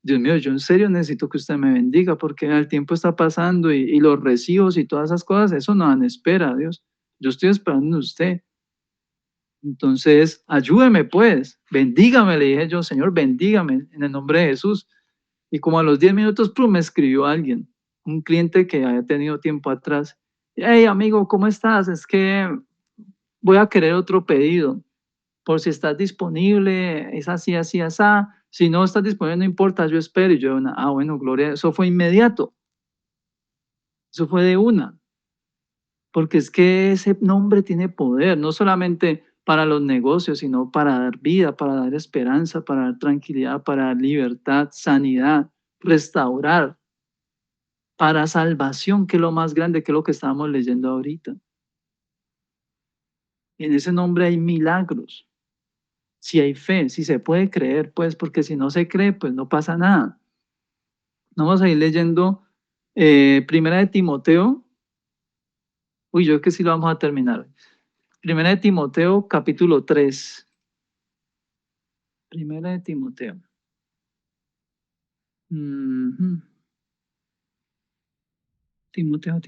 Dios mío, yo en serio necesito que usted me bendiga porque el tiempo está pasando y los recibos y todas esas cosas, eso no dan espera, Dios. Yo estoy esperando en usted. Entonces, ayúdeme pues, bendígame, le dije yo, Señor, bendígame en el nombre de Jesús. Y como a los 10 minutos, plum, me escribió alguien, un cliente que había tenido tiempo atrás. Hey, amigo, ¿cómo estás? Es que voy a querer otro pedido. Por si estás disponible, es así, así, así. Si no estás disponible, no importa, yo espero. Y yo, bueno, Gloria, eso fue inmediato. Eso fue de una. Porque es que ese nombre tiene poder, no solamente para los negocios, sino para dar vida, para dar esperanza, para dar tranquilidad, para dar libertad, sanidad, restaurar, para salvación, que es lo más grande, que es lo que estábamos leyendo ahorita. En ese nombre hay milagros. Si hay fe, si se puede creer, pues, porque si no se cree, pues no pasa nada. Vamos a ir leyendo Primera de Timoteo. Uy, yo creo que sí lo vamos a terminar. Primera de Timoteo, capítulo 3. Primera de Timoteo. Ujú. Timoteo.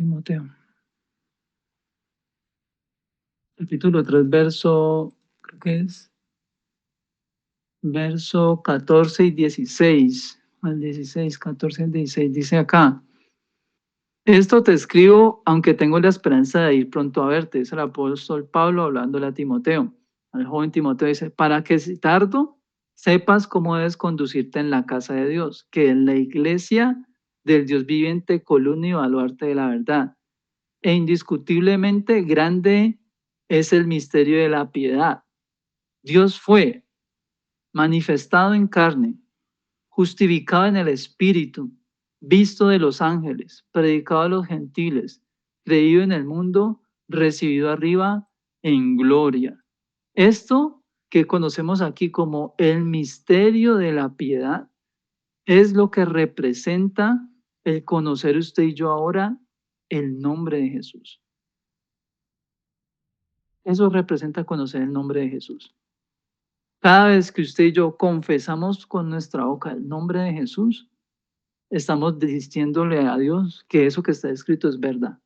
Capítulo 3, verso, creo que es, verso 14 y 16. Al 16, 14 al 16, dice acá. Esto te escribo, aunque tengo la esperanza de ir pronto a verte. Es el apóstol Pablo hablándole a Timoteo. Al joven Timoteo dice, para que si tardo, sepas cómo debes conducirte en la casa de Dios, que en la iglesia del Dios viviente, columna y baluarte de la verdad. e indiscutiblemente grande es el misterio de la piedad. Dios fue manifestado en carne, justificado en el Espíritu, visto de los ángeles, predicado a los gentiles, creído en el mundo, recibido arriba en gloria. Esto que conocemos aquí como el misterio de la piedad es lo que representa el conocer usted y yo ahora el nombre de Jesús. Eso representa conocer el nombre de Jesús. Cada vez que usted y yo confesamos con nuestra boca el nombre de Jesús, estamos diciéndole a Dios que eso que está escrito es verdad.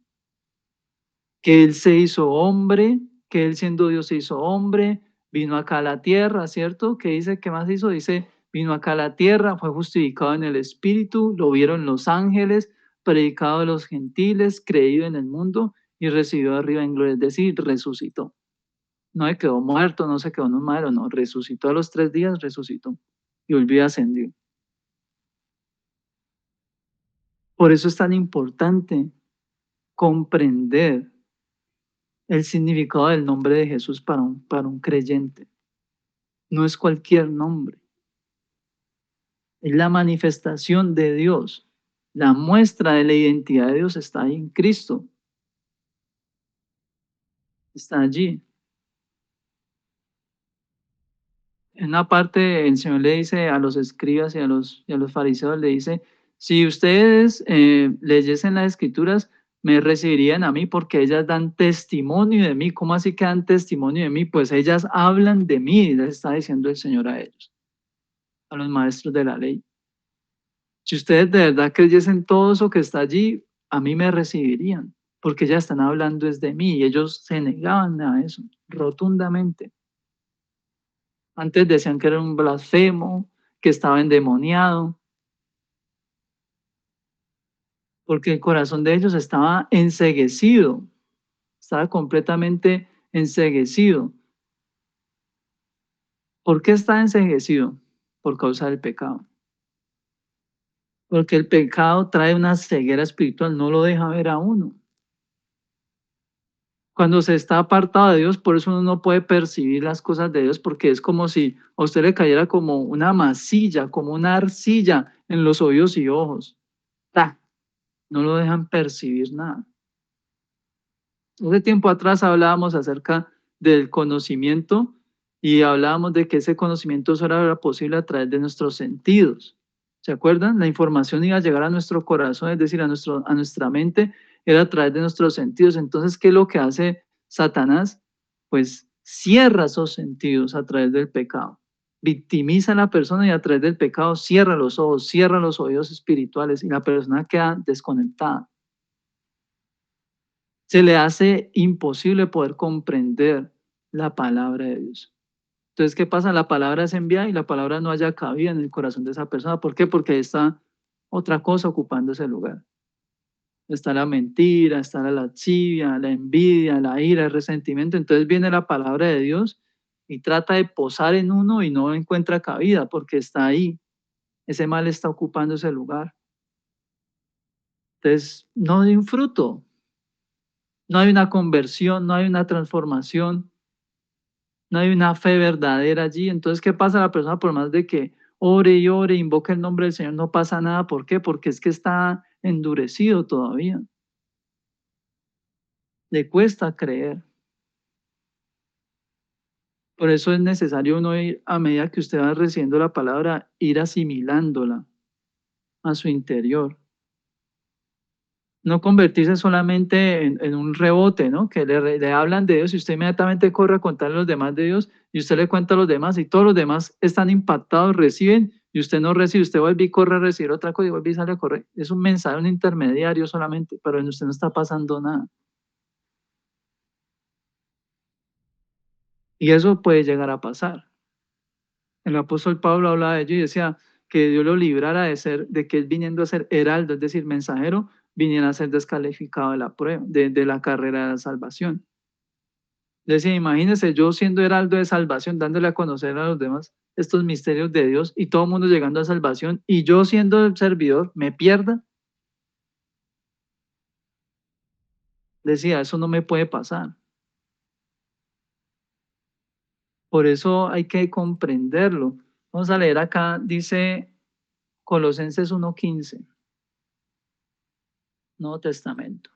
Que Él se hizo hombre, que Él siendo Dios se hizo hombre, vino acá a la tierra, ¿cierto? ¿Qué dice? ¿Qué más hizo? Dice, vino acá a la tierra, fue justificado en el Espíritu, lo vieron los ángeles, predicado a los gentiles, creído en el mundo y recibió arriba en gloria, es decir, resucitó. No se quedó muerto, no se quedó en un madero, no, resucitó a los 3 días, resucitó y volvió a ascendió. Por eso es tan importante comprender el significado del nombre de Jesús para un creyente. No es cualquier nombre, es la manifestación de Dios. La muestra de la identidad de Dios está ahí en Cristo, está allí. En una parte el Señor le dice a los escribas y a los fariseos, le dice, si ustedes leyesen las escrituras, me recibirían a mí porque ellas dan testimonio de mí. ¿Cómo así que dan testimonio de mí? Pues ellas hablan de mí, les está diciendo el Señor a ellos, a los maestros de la ley. Si ustedes de verdad creyesen todo eso que está allí, a mí me recibirían, porque ya están hablando es de mí y ellos se negaban a eso rotundamente. Antes decían que era un blasfemo, que estaba endemoniado, porque el corazón de ellos estaba enceguecido, estaba completamente enceguecido. ¿Por qué está enceguecido? Por causa del pecado. Porque el pecado trae una ceguera espiritual, no lo deja ver a uno. Cuando se está apartado de Dios, por eso uno no puede percibir las cosas de Dios, porque es como si a usted le cayera como una masilla, como una arcilla en los oídos y ojos. ¡Ta! No lo dejan percibir nada. Hace tiempo atrás hablábamos acerca del conocimiento y hablábamos de que ese conocimiento solo era posible a través de nuestros sentidos. ¿Se acuerdan? La información iba a llegar a nuestro corazón, es decir, a nuestra mente, era a través de nuestros sentidos. Entonces, ¿qué es lo que hace Satanás? Pues cierra esos sentidos a través del pecado. Victimiza a la persona y a través del pecado cierra los ojos, cierra los oídos espirituales y la persona queda desconectada. Se le hace imposible poder comprender la palabra de Dios. Entonces, ¿qué pasa? La palabra es enviada y la palabra no haya cabida en el corazón de esa persona. ¿Por qué? Porque ahí está otra cosa ocupando ese lugar. Está la mentira, está la lascivia, la envidia, la ira, el resentimiento. Entonces viene la palabra de Dios y trata de posar en uno y no encuentra cabida porque está ahí. Ese mal está ocupando ese lugar. Entonces, no hay un fruto, no hay una conversión, no hay una transformación, no hay una fe verdadera allí. Entonces, ¿qué pasa? La persona, por más de que ore, invoque el nombre del Señor, no pasa nada. ¿Por qué? Porque es que está endurecido todavía. Le cuesta creer. Por eso es necesario uno ir, a medida que usted va recibiendo la palabra, ir asimilándola a su interior. No convertirse solamente en un rebote, ¿no? Que le hablan de Dios y usted inmediatamente corre a contarle a los demás de Dios y usted le cuenta a los demás y todos los demás están impactados, reciben y usted no recibe, usted vuelve y corre a recibir otra cosa y vuelve y sale a correr. Es un mensaje, un intermediario solamente, pero en usted no está pasando nada. Y eso puede llegar a pasar. El apóstol Pablo hablaba de ello y decía que Dios lo librara de ser, de que él viniendo a ser heraldo, es decir, mensajero, viniera a ser descalificado de la prueba, de la carrera de la salvación. Decía, imagínense yo siendo heraldo de salvación, dándole a conocer a los demás estos misterios de Dios y todo el mundo llegando a salvación y yo siendo el servidor me pierda. Decía, eso no me puede pasar. Por eso hay que comprenderlo. Vamos a leer acá, dice Colosenses 1:15, Nuevo Testamento.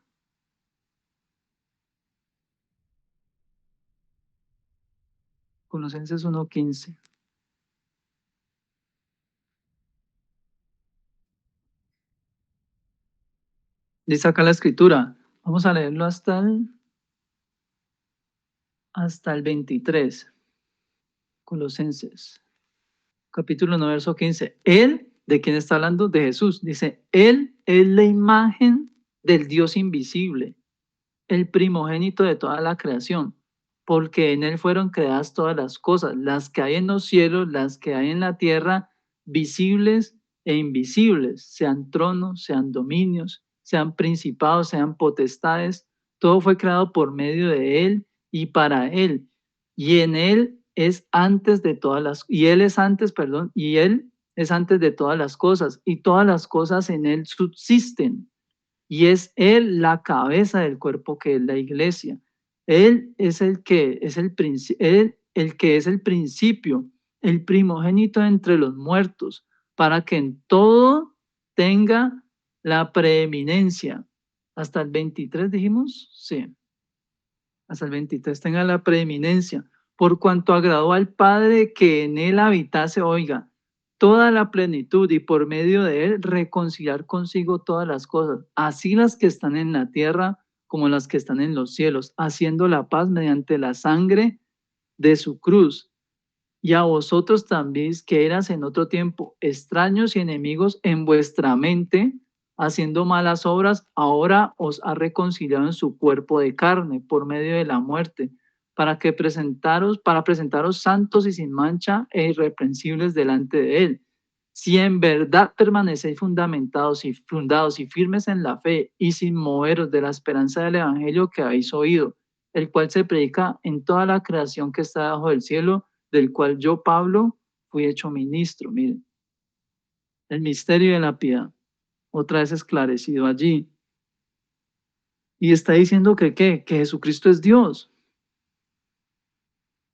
Colosenses 1:15. Dice acá la escritura. Vamos a leerlo hasta el 23. Colosenses, capítulo 9, verso 15. Él, ¿de quién está hablando? De Jesús. Dice, Él es la imagen del Dios invisible, el primogénito de toda la creación, porque en Él fueron creadas todas las cosas, las que hay en los cielos, las que hay en la tierra, visibles e invisibles, sean tronos, sean dominios, sean principados, sean potestades. Todo fue creado por medio de Él y para Él. Y en Él es antes de todas las, y Él es antes, perdón, y Él es antes de todas las cosas, y todas las cosas en Él subsisten. Y es Él la cabeza del cuerpo que es la iglesia. Él es el que es el que es el principio, el primogénito entre los muertos, para que en todo tenga la preeminencia. Hasta el 23 dijimos, sí, hasta el 23 tenga la preeminencia, por cuanto agradó al Padre que en él habitase, oiga, toda la plenitud y por medio de él reconciliar consigo todas las cosas, así las que están en la tierra como las que están en los cielos, haciendo la paz mediante la sangre de su cruz. Y a vosotros también, que eras en otro tiempo extraños y enemigos en vuestra mente, haciendo malas obras, ahora os ha reconciliado en su cuerpo de carne por medio de la muerte, para presentaros santos y sin mancha e irreprensibles delante de él. Si en verdad permanecéis fundados y firmes en la fe y sin moveros de la esperanza del evangelio que habéis oído, el cual se predica en toda la creación que está bajo el cielo, del cual yo, Pablo, fui hecho ministro. Miren, el misterio de la piedad, otra vez esclarecido allí. Y está diciendo que, ¿qué? Que Jesucristo es Dios,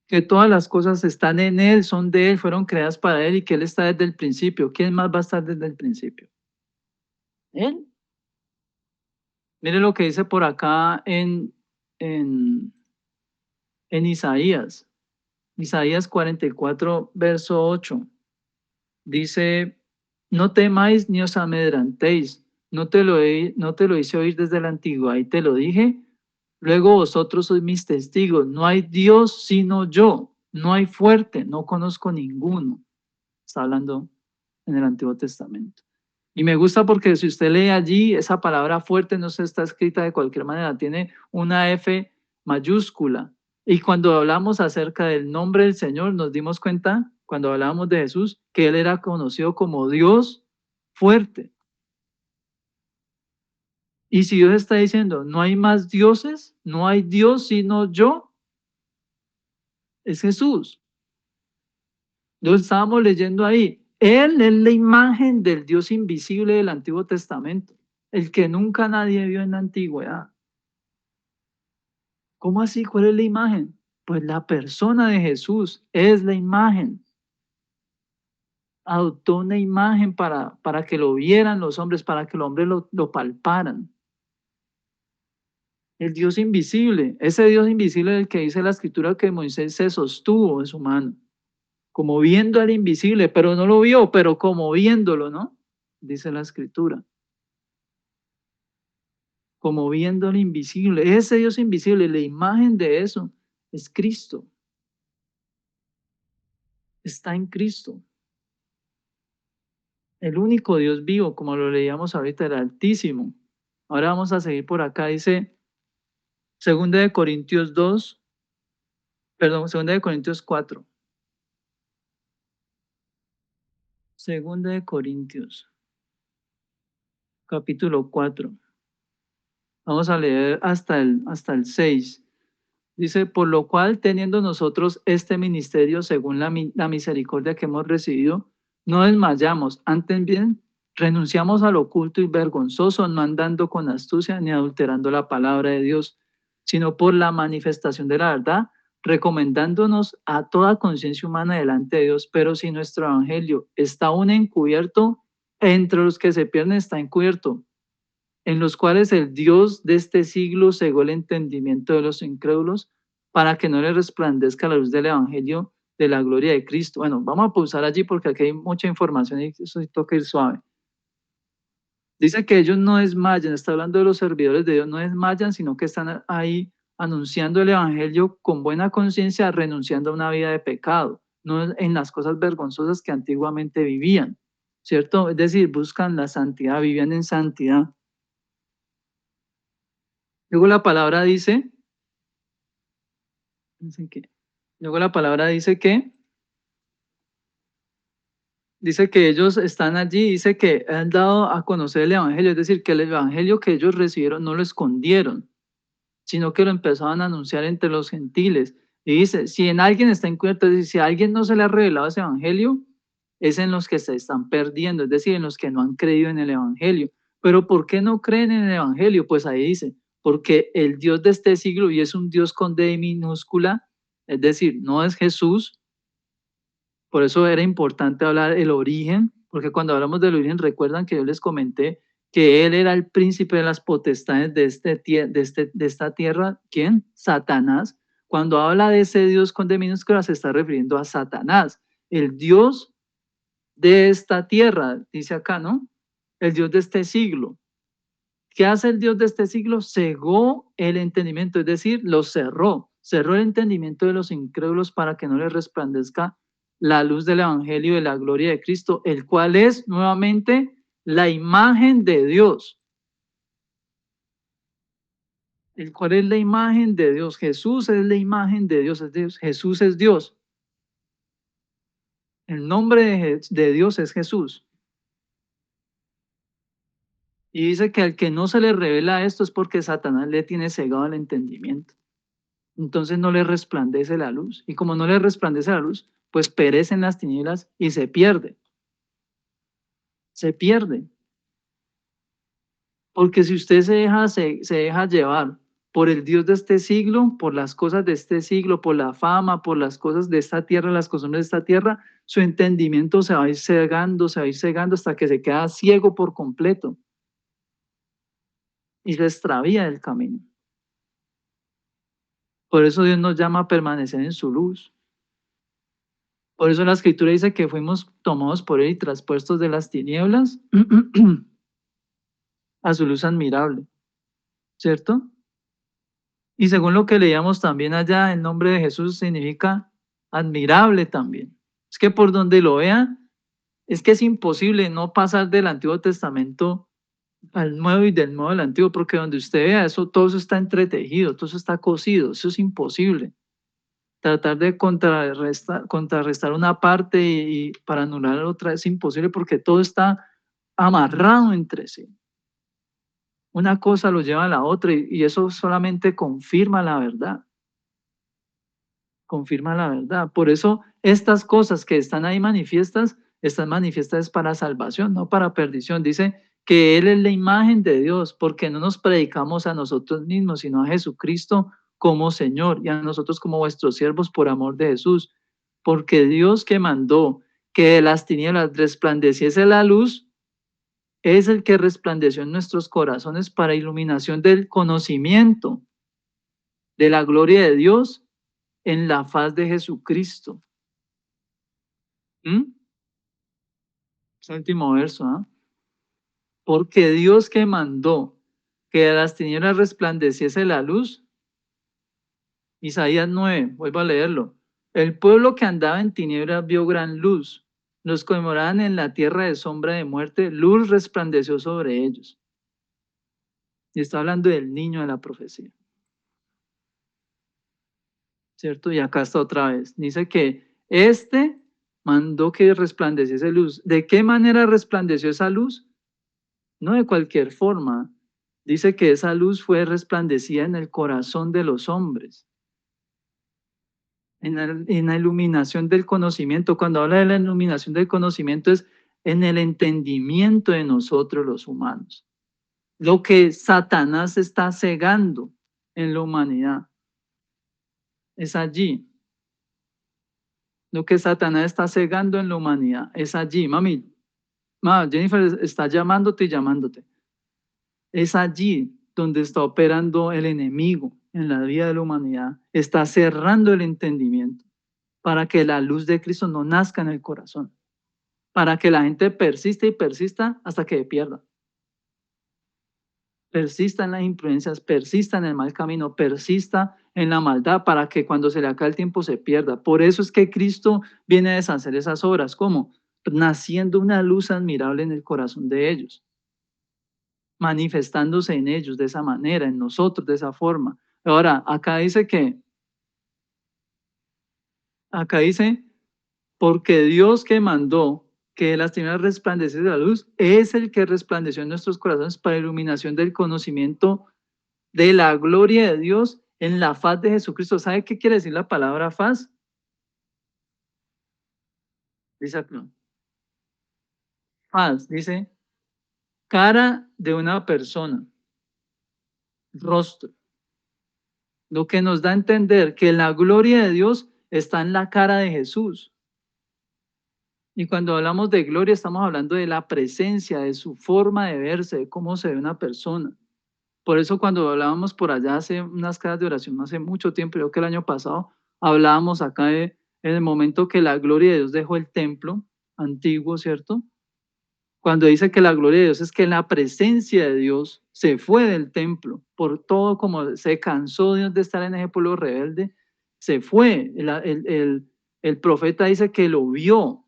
que todas las cosas están en Él, son de Él, fueron creadas para Él y que Él está desde el principio. ¿Quién más va a estar desde el principio? Él. Mire lo que dice por acá en, en Isaías. Isaías 44, verso 8. Dice, no temáis ni os amedrantéis, no te lo hice oír desde la antigua y te lo dije, luego vosotros sois mis testigos, no hay Dios sino yo, no hay fuerte, no conozco ninguno. Está hablando en el Antiguo Testamento. Y me gusta porque si usted lee allí, esa palabra fuerte no se está escrita de cualquier manera, tiene una F mayúscula. Y cuando hablamos acerca del nombre del Señor, nos dimos cuenta, cuando hablábamos de Jesús, que Él era conocido como Dios fuerte. Y si Dios está diciendo, no hay más dioses, no hay Dios sino yo, es Jesús. Lo estábamos leyendo ahí. Él es la imagen del Dios invisible del Antiguo Testamento, el que nunca nadie vio en la antigüedad. ¿Cómo así? ¿Cuál es la imagen? Pues la persona de Jesús es la imagen. Adoptó una imagen para que lo vieran los hombres, para que los hombres lo palparan. El Dios invisible, ese Dios invisible del que dice la escritura que Moisés se sostuvo en su mano, como viendo al invisible, pero no lo vio, pero como viéndolo, ¿no? Dice la escritura. Como viendo al invisible. Ese Dios invisible, la imagen de eso es Cristo. Está en Cristo. El único Dios vivo, como lo leíamos ahorita, el Altísimo. Ahora vamos a seguir por acá, dice 2 Corintios 4. 2 Corintios, capítulo 4. Vamos a leer hasta el 6. Dice, por lo cual, teniendo nosotros este ministerio según la misericordia que hemos recibido, no desmayamos, antes bien Renunciamos al oculto y vergonzoso, no andando con astucia ni adulterando la palabra de Dios, sino por la manifestación de la verdad, recomendándonos a toda conciencia humana delante de Dios. Pero si nuestro evangelio está aún encubierto, entre los que se pierden está encubierto, en los cuales el Dios de este siglo cegó el entendimiento de los incrédulos para que no les resplandezca la luz del evangelio de la gloria de Cristo. Bueno, vamos a pausar allí porque aquí hay mucha información y eso sí toca ir suave. Dice que ellos no desmayan, está hablando de los servidores de Dios, no desmayan, sino que están ahí anunciando el evangelio con buena conciencia, renunciando a una vida de pecado, no en las cosas vergonzosas que antiguamente vivían, ¿cierto? Es decir, buscan la santidad, vivían en santidad. Luego la palabra dice, luego la palabra dice que ellos están allí, dice que han dado a conocer el evangelio, es decir, que el evangelio que ellos recibieron no lo escondieron, sino que lo empezaban a anunciar entre los gentiles. Y dice, si en alguien está encubierto, es decir, si a alguien no se le ha revelado ese evangelio, es en los que se están perdiendo, es decir, en los que no han creído en el evangelio. Pero ¿por qué no creen en el evangelio? Pues ahí dice, porque el Dios de este siglo, y es un Dios con D minúscula, es decir, no es Jesús. Por eso era importante hablar el origen, porque cuando hablamos del origen, recuerdan que yo les comenté que él era el príncipe de las potestades de esta tierra. ¿Quién? Satanás. Cuando habla de ese Dios con D minúscula, se está refiriendo a Satanás, el Dios de esta tierra, dice acá, ¿no? El Dios de este siglo. ¿Qué hace el Dios de este siglo? Cegó el entendimiento, es decir, lo cerró. Cerró el entendimiento de los incrédulos para que no les resplandezca la luz del evangelio de la gloria de Cristo, el cual es nuevamente la imagen de Dios. El cual es la imagen de Dios. Jesús es la imagen de Dios. Es Dios. Jesús es Dios. El nombre de Dios es Jesús. Y dice que al que no se le revela esto es porque Satanás le tiene cegado el entendimiento. Entonces no le resplandece la luz. Y como no le resplandece la luz, pues perece en las tinieblas y se pierde. Se pierde. Porque si usted se deja llevar por el Dios de este siglo, por las cosas de este siglo, por la fama, por las cosas de esta tierra, las costumbres de esta tierra, su entendimiento se va a ir cegando hasta que se queda ciego por completo y se extravía del camino. Por eso Dios nos llama a permanecer en su luz. Por eso la escritura dice que fuimos tomados por él y traspuestos de las tinieblas a su luz admirable, ¿cierto? Y según lo que leíamos también allá, el nombre de Jesús significa admirable también. Es que por donde lo vean, es que es imposible no pasar del Antiguo Testamento al Nuevo y del Nuevo al Antiguo, porque donde usted vea eso, todo eso está entretejido, todo eso está cosido, eso es imposible. Tratar de contrarrestar una parte y para anular la otra es imposible porque todo está amarrado entre sí. Una cosa lo lleva a la otra y eso solamente confirma la verdad. Confirma la verdad. Por eso estas cosas que están ahí manifiestas, están manifiestas para salvación, no para perdición. Dice que Él es la imagen de Dios, porque no nos predicamos a nosotros mismos, sino a Jesucristo como Señor y a nosotros como vuestros siervos por amor de Jesús. Porque Dios que mandó que de las tinieblas resplandeciese la luz, es el que resplandeció en nuestros corazones para iluminación del conocimiento de la gloria de Dios en la faz de Jesucristo. Es el último verso, ¿ah? Porque Dios que mandó que de las tinieblas resplandeciese la luz. Isaías 9, vuelvo a leerlo. El pueblo que andaba en tinieblas vio gran luz. Los que moraban en la tierra de sombra de muerte, luz resplandeció sobre ellos. Y está hablando del niño de la profecía. ¿Cierto? Y acá está otra vez. Dice que este mandó que resplandeciese luz. ¿De qué manera resplandeció esa luz? No de cualquier forma. Dice que esa luz fue resplandecida en el corazón de los hombres, en la iluminación del conocimiento. Cuando habla de la iluminación del conocimiento es en el entendimiento de nosotros los humanos. Lo que Satanás está cegando en la humanidad es allí. Lo que Satanás está cegando en la humanidad es allí. Mami, Jennifer está llamándote y llamándote. Es allí donde está operando el enemigo en la vida de la humanidad. Está cerrando el entendimiento para que la luz de Cristo no nazca en el corazón. Para que la gente persista y persista hasta que pierda. Persista en las imprudencias, persista en el mal camino, persista en la maldad para que cuando se le acabe el tiempo se pierda. Por eso es que Cristo viene a deshacer esas obras. ¿Cómo? Naciendo una luz admirable en el corazón de ellos, manifestándose en ellos de esa manera, en nosotros de esa forma. Ahora, acá dice, porque Dios que mandó que las tinieblas resplandeciese la luz, es el que resplandeció en nuestros corazones para iluminación del conocimiento de la gloria de Dios en la faz de Jesucristo. ¿Sabe qué quiere decir la palabra faz? Dice acá, faz, dice cara de una persona, rostro. Lo que nos da a entender que la gloria de Dios está en la cara de Jesús. Y cuando hablamos de gloria, estamos hablando de la presencia, de su forma de verse, de cómo se ve una persona. Por eso cuando hablábamos por allá hace unas casas de oración, no hace mucho tiempo, creo que el año pasado, hablábamos acá en el momento que la gloria de Dios dejó el templo antiguo, ¿cierto? Cuando dice que la gloria de Dios es que la presencia de Dios se fue del templo, por todo como se cansó Dios de estar en ese pueblo rebelde, se fue. El profeta dice que lo vio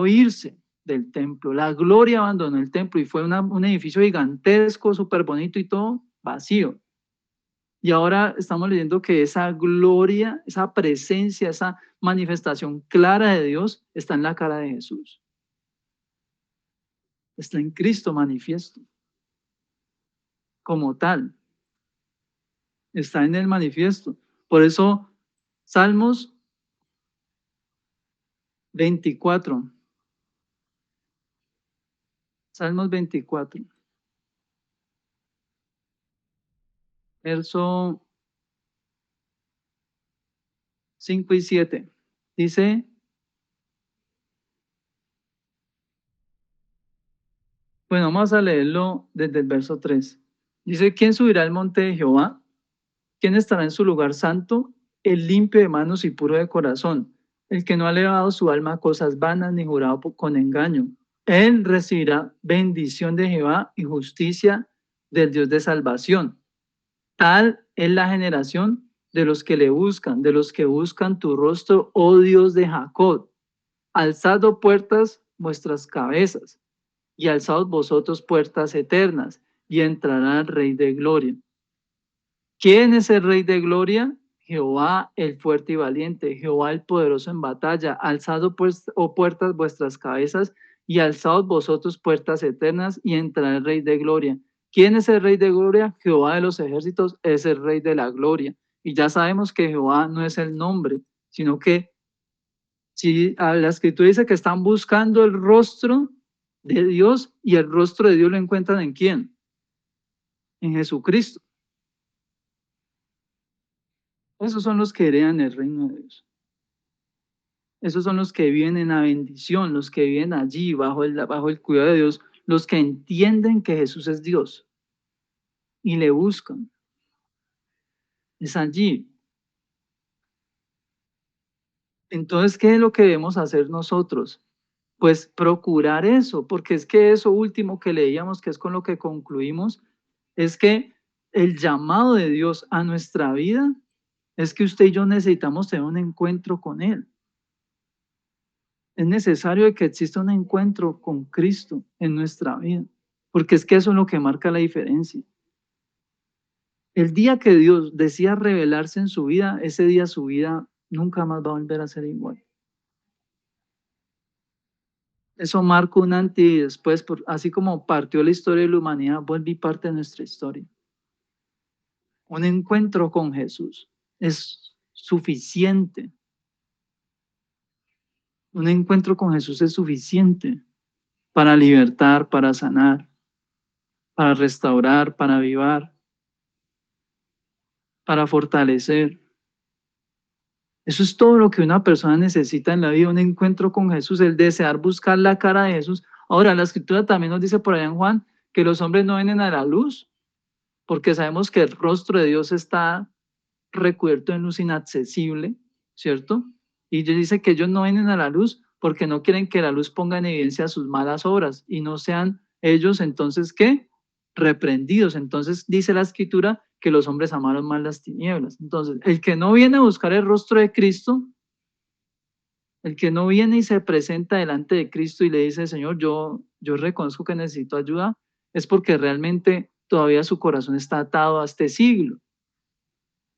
irse del templo. La gloria abandonó el templo y fue un edificio gigantesco, súper bonito y todo vacío. Y ahora estamos leyendo que esa gloria, esa presencia, esa manifestación clara de Dios está en la cara de Jesús. Está en Cristo manifiesto. Como tal, está en el manifiesto. Por eso, Salmos 24. Salmos 24. Verso 5 y 7. Dice, bueno, vamos a leerlo desde el verso 3. Dice, ¿quién subirá al monte de Jehová? ¿Quién estará en su lugar santo? El limpio de manos y puro de corazón, el que no ha elevado su alma a cosas vanas ni jurado con engaño. Él recibirá bendición de Jehová y justicia del Dios de salvación. Tal es la generación de los que le buscan, de los que buscan tu rostro, oh Dios de Jacob. Alzad, oh puertas, vuestras cabezas, y alzaos vosotros puertas eternas, y entrará el Rey de Gloria. ¿Quién es el Rey de Gloria? Jehová el fuerte y valiente, Jehová el poderoso en batalla. Alzad, pues, oh puertas, vuestras cabezas, y alzaos vosotros puertas eternas, y entrará el Rey de Gloria. ¿Quién es el Rey de Gloria? Jehová de los ejércitos es el Rey de la Gloria. Y ya sabemos que Jehová no es el nombre, sino que si a la escritura dice que están buscando el rostro de Dios, y el rostro de Dios lo encuentran ¿en quién? En Jesucristo. Esos son los que heredan el reino de Dios. Esos son los que viven en la bendición, los que viven allí bajo el cuidado de Dios, los que entienden que Jesús es Dios y le buscan. Es allí. Entonces, ¿qué es lo que debemos hacer nosotros? Pues procurar eso, porque es que eso último que leíamos, que es con lo que concluimos, es que el llamado de Dios a nuestra vida es que usted y yo necesitamos tener un encuentro con Él. Es necesario que exista un encuentro con Cristo en nuestra vida, porque es que eso es lo que marca la diferencia. El día que Dios decida revelarse en su vida, ese día su vida nunca más va a volver a ser igual. Eso marca un antes y después, así como partió la historia de la humanidad, vuelve y parte de nuestra historia. Un encuentro con Jesús es suficiente. Un encuentro con Jesús es suficiente para libertar, para sanar, para restaurar, para avivar, para fortalecer. Eso es todo lo que una persona necesita en la vida, un encuentro con Jesús, el desear buscar la cara de Jesús. Ahora, la escritura también nos dice por allá en Juan que los hombres no vienen a la luz, porque sabemos que el rostro de Dios está recubierto en luz inaccesible, ¿cierto? Y Dios dice que ellos no vienen a la luz porque no quieren que la luz ponga en evidencia sus malas obras y no sean ellos entonces, ¿qué? Reprendidos. Entonces dice la escritura que los hombres amaron más las tinieblas. Entonces, el que no viene a buscar el rostro de Cristo, el que no viene y se presenta delante de Cristo y le dice, Señor, yo reconozco que necesito ayuda, es porque realmente todavía su corazón está atado a este siglo.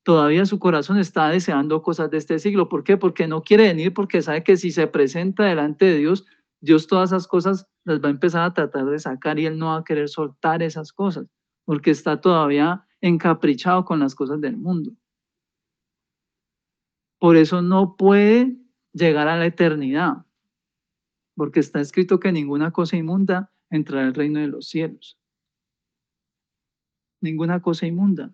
Todavía su corazón está deseando cosas de este siglo. ¿Por qué? Porque no quiere venir, porque sabe que si se presenta delante de Dios, Dios todas esas cosas las va a empezar a tratar de sacar y él no va a querer soltar esas cosas, porque está todavía encaprichado con las cosas del mundo. Por eso no puede llegar a la eternidad, porque está escrito que ninguna cosa inmunda entrará al reino de los cielos. Ninguna cosa inmunda.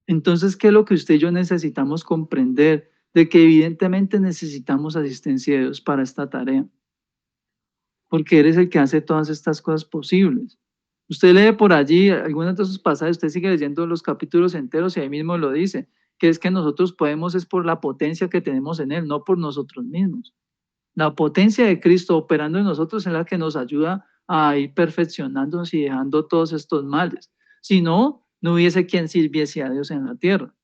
Entonces, ¿qué es lo que usted y yo necesitamos comprender? De que evidentemente necesitamos asistencia de Dios para esta tarea, porque eres el que hace todas estas cosas posibles. Usted lee por allí algunos de esos pasajes, usted sigue leyendo los capítulos enteros y ahí mismo lo dice, que es que nosotros podemos es por la potencia que tenemos en Él, no por nosotros mismos. La potencia de Cristo operando en nosotros es la que nos ayuda a ir perfeccionándonos y dejando todos estos males. Si no, no hubiese quien sirviese a Dios en la tierra.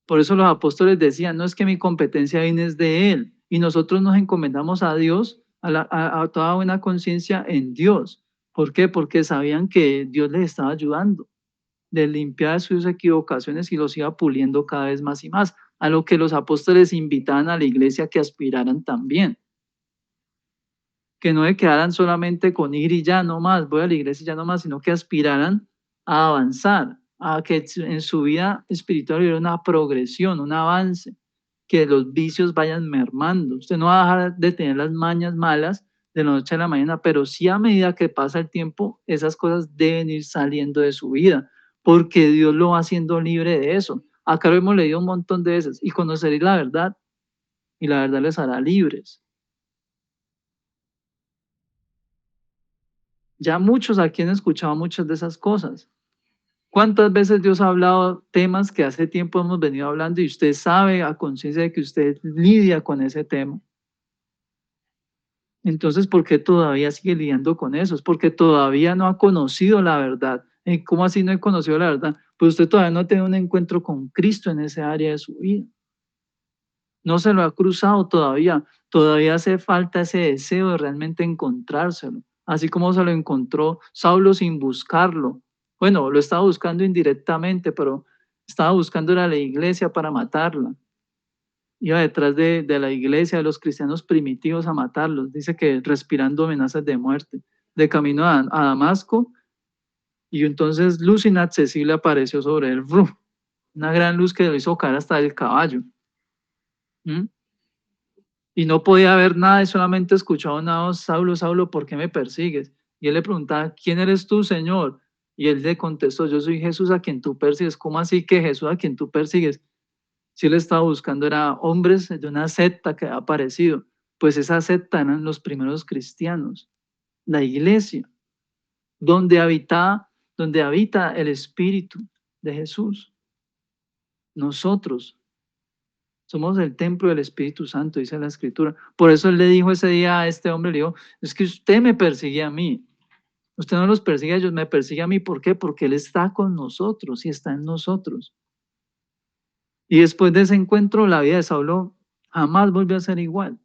Por eso los apóstoles decían, no es que mi competencia viene es de Él, y nosotros nos encomendamos a Dios, a toda buena conciencia en Dios. ¿Por qué? Porque sabían que Dios les estaba ayudando, de limpiar sus equivocaciones y los iba puliendo cada vez más y más, a lo que los apóstoles invitaban a la iglesia que aspiraran también, que no se quedaran solamente con ir y ya no más, voy a la iglesia y ya no más, sino que aspiraran a avanzar, a que en su vida espiritual hubiera una progresión, un avance, que los vicios vayan mermando. Usted no va a dejar de tener las mañas malas de la noche a la mañana, pero sí a medida que pasa el tiempo, esas cosas deben ir saliendo de su vida, porque Dios lo va haciendo libre de eso. Acá lo hemos leído un montón de veces, y conoceréis la verdad, y la verdad les hará libres. Ya muchos aquí han escuchado muchas de esas cosas. ¿Cuántas veces Dios ha hablado temas que hace tiempo hemos venido hablando y usted sabe a conciencia de que usted lidia con ese tema? Entonces, ¿por qué todavía sigue lidiando con eso? Es porque todavía no ha conocido la verdad. ¿Cómo así no he conocido la verdad? Pues usted todavía no ha tenido un encuentro con Cristo en esa área de su vida. No se lo ha cruzado todavía. Todavía hace falta ese deseo de realmente encontrárselo. Así como se lo encontró Saulo sin buscarlo. Bueno, lo estaba buscando indirectamente, pero estaba buscando a la iglesia para matarla. Iba detrás de la iglesia, de los cristianos primitivos a matarlos. Dice que respirando amenazas de muerte. De camino a Damasco, y entonces luz inaccesible apareció sobre él. ¡Rum! Una gran luz que lo hizo caer hasta el caballo. ¿Mm? Y no podía ver nada y solamente escuchaba una voz, Saulo, Saulo, ¿por qué me persigues? Y él le preguntaba, ¿quién eres tú, Señor? Y él le contestó, yo soy Jesús a quien tú persigues. ¿Cómo así que Jesús a quien tú persigues? Si él estaba buscando era hombres de una secta que ha aparecido, pues esa secta eran los primeros cristianos, la iglesia, donde habita el Espíritu de Jesús. Nosotros somos el templo del Espíritu Santo, dice la Escritura. Por eso él le dijo ese día a este hombre, le dijo, es que usted me persigue a mí. Usted no los persigue a ellos, me persigue a mí. ¿Por qué? Porque Él está con nosotros y está en nosotros. Y después de ese encuentro, la vida de Saulo jamás volvió a ser igual.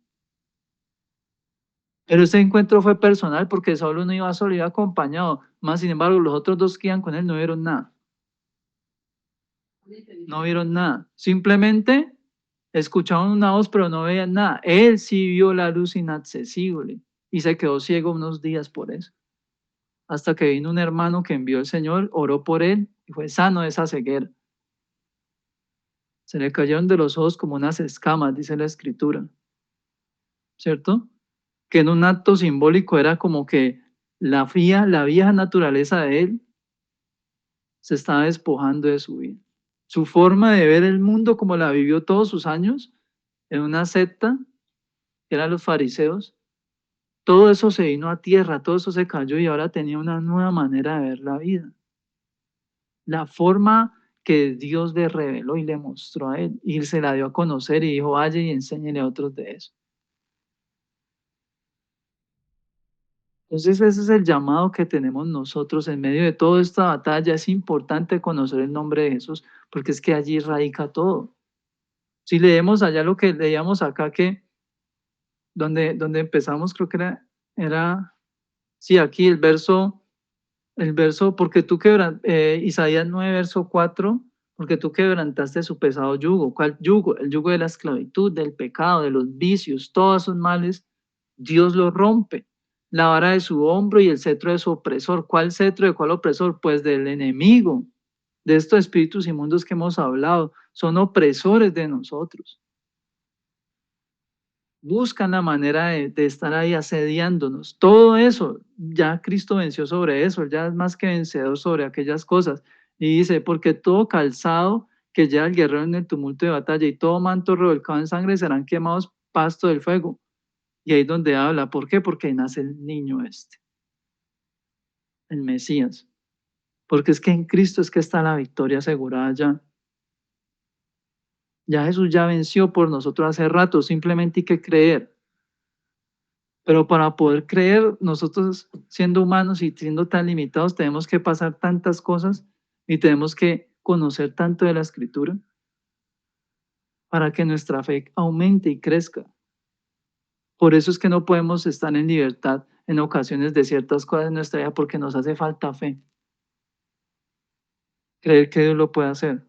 Pero ese encuentro fue personal porque Saulo no iba solo, iba acompañado. Más sin embargo, los otros dos que iban con él no vieron nada. No vieron nada. Simplemente escuchaban una voz, pero no veían nada. Él sí vio la luz inaccesible y se quedó ciego unos días por eso. Hasta que vino un hermano que envió el Señor, oró por él y fue sano de esa ceguera. Se le cayeron de los ojos como unas escamas, dice la escritura, ¿cierto? Que en un acto simbólico era como que la vieja naturaleza de él se estaba despojando de su vida. Su forma de ver el mundo como la vivió todos sus años en una secta, que eran los fariseos, todo eso se vino a tierra, todo eso se cayó y ahora tenía una nueva manera de ver la vida. La forma que Dios le reveló y le mostró a él y se la dio a conocer y dijo, vaya y enséñele a otros de eso. Entonces ese es el llamado que tenemos nosotros en medio de toda esta batalla. Es importante conocer el nombre de Jesús porque es que allí radica todo. Si leemos allá lo que leíamos acá, que donde empezamos, creo que era sí, aquí el verso, porque tú Isaías 9, verso 4, porque tú quebrantaste su pesado yugo. ¿Cuál yugo? El yugo de la esclavitud, del pecado, de los vicios, todos esos males, Dios los rompe. La vara de su hombro y el cetro de su opresor. ¿Cuál cetro de cuál opresor? Pues del enemigo, de estos espíritus inmundos que hemos hablado. Son opresores de nosotros. Buscan la manera de estar ahí asediándonos. Todo eso, ya Cristo venció sobre eso, ya es más que vencedor sobre aquellas cosas. Y dice, porque todo calzado que lleva el guerrero en el tumulto de batalla y todo manto revolcado en sangre serán quemados pasto del fuego. Y ahí es donde habla, ¿por qué? Porque ahí nace el niño este, el Mesías. Porque es que en Cristo es que está la victoria asegurada ya. Ya Jesús ya venció por nosotros hace rato, simplemente hay que creer. Pero para poder creer, nosotros siendo humanos y siendo tan limitados, tenemos que pasar tantas cosas y tenemos que conocer tanto de la escritura para que nuestra fe aumente y crezca. Por eso es que no podemos estar en libertad en ocasiones de ciertas cosas en nuestra vida porque nos hace falta fe. Creer que Dios lo puede hacer.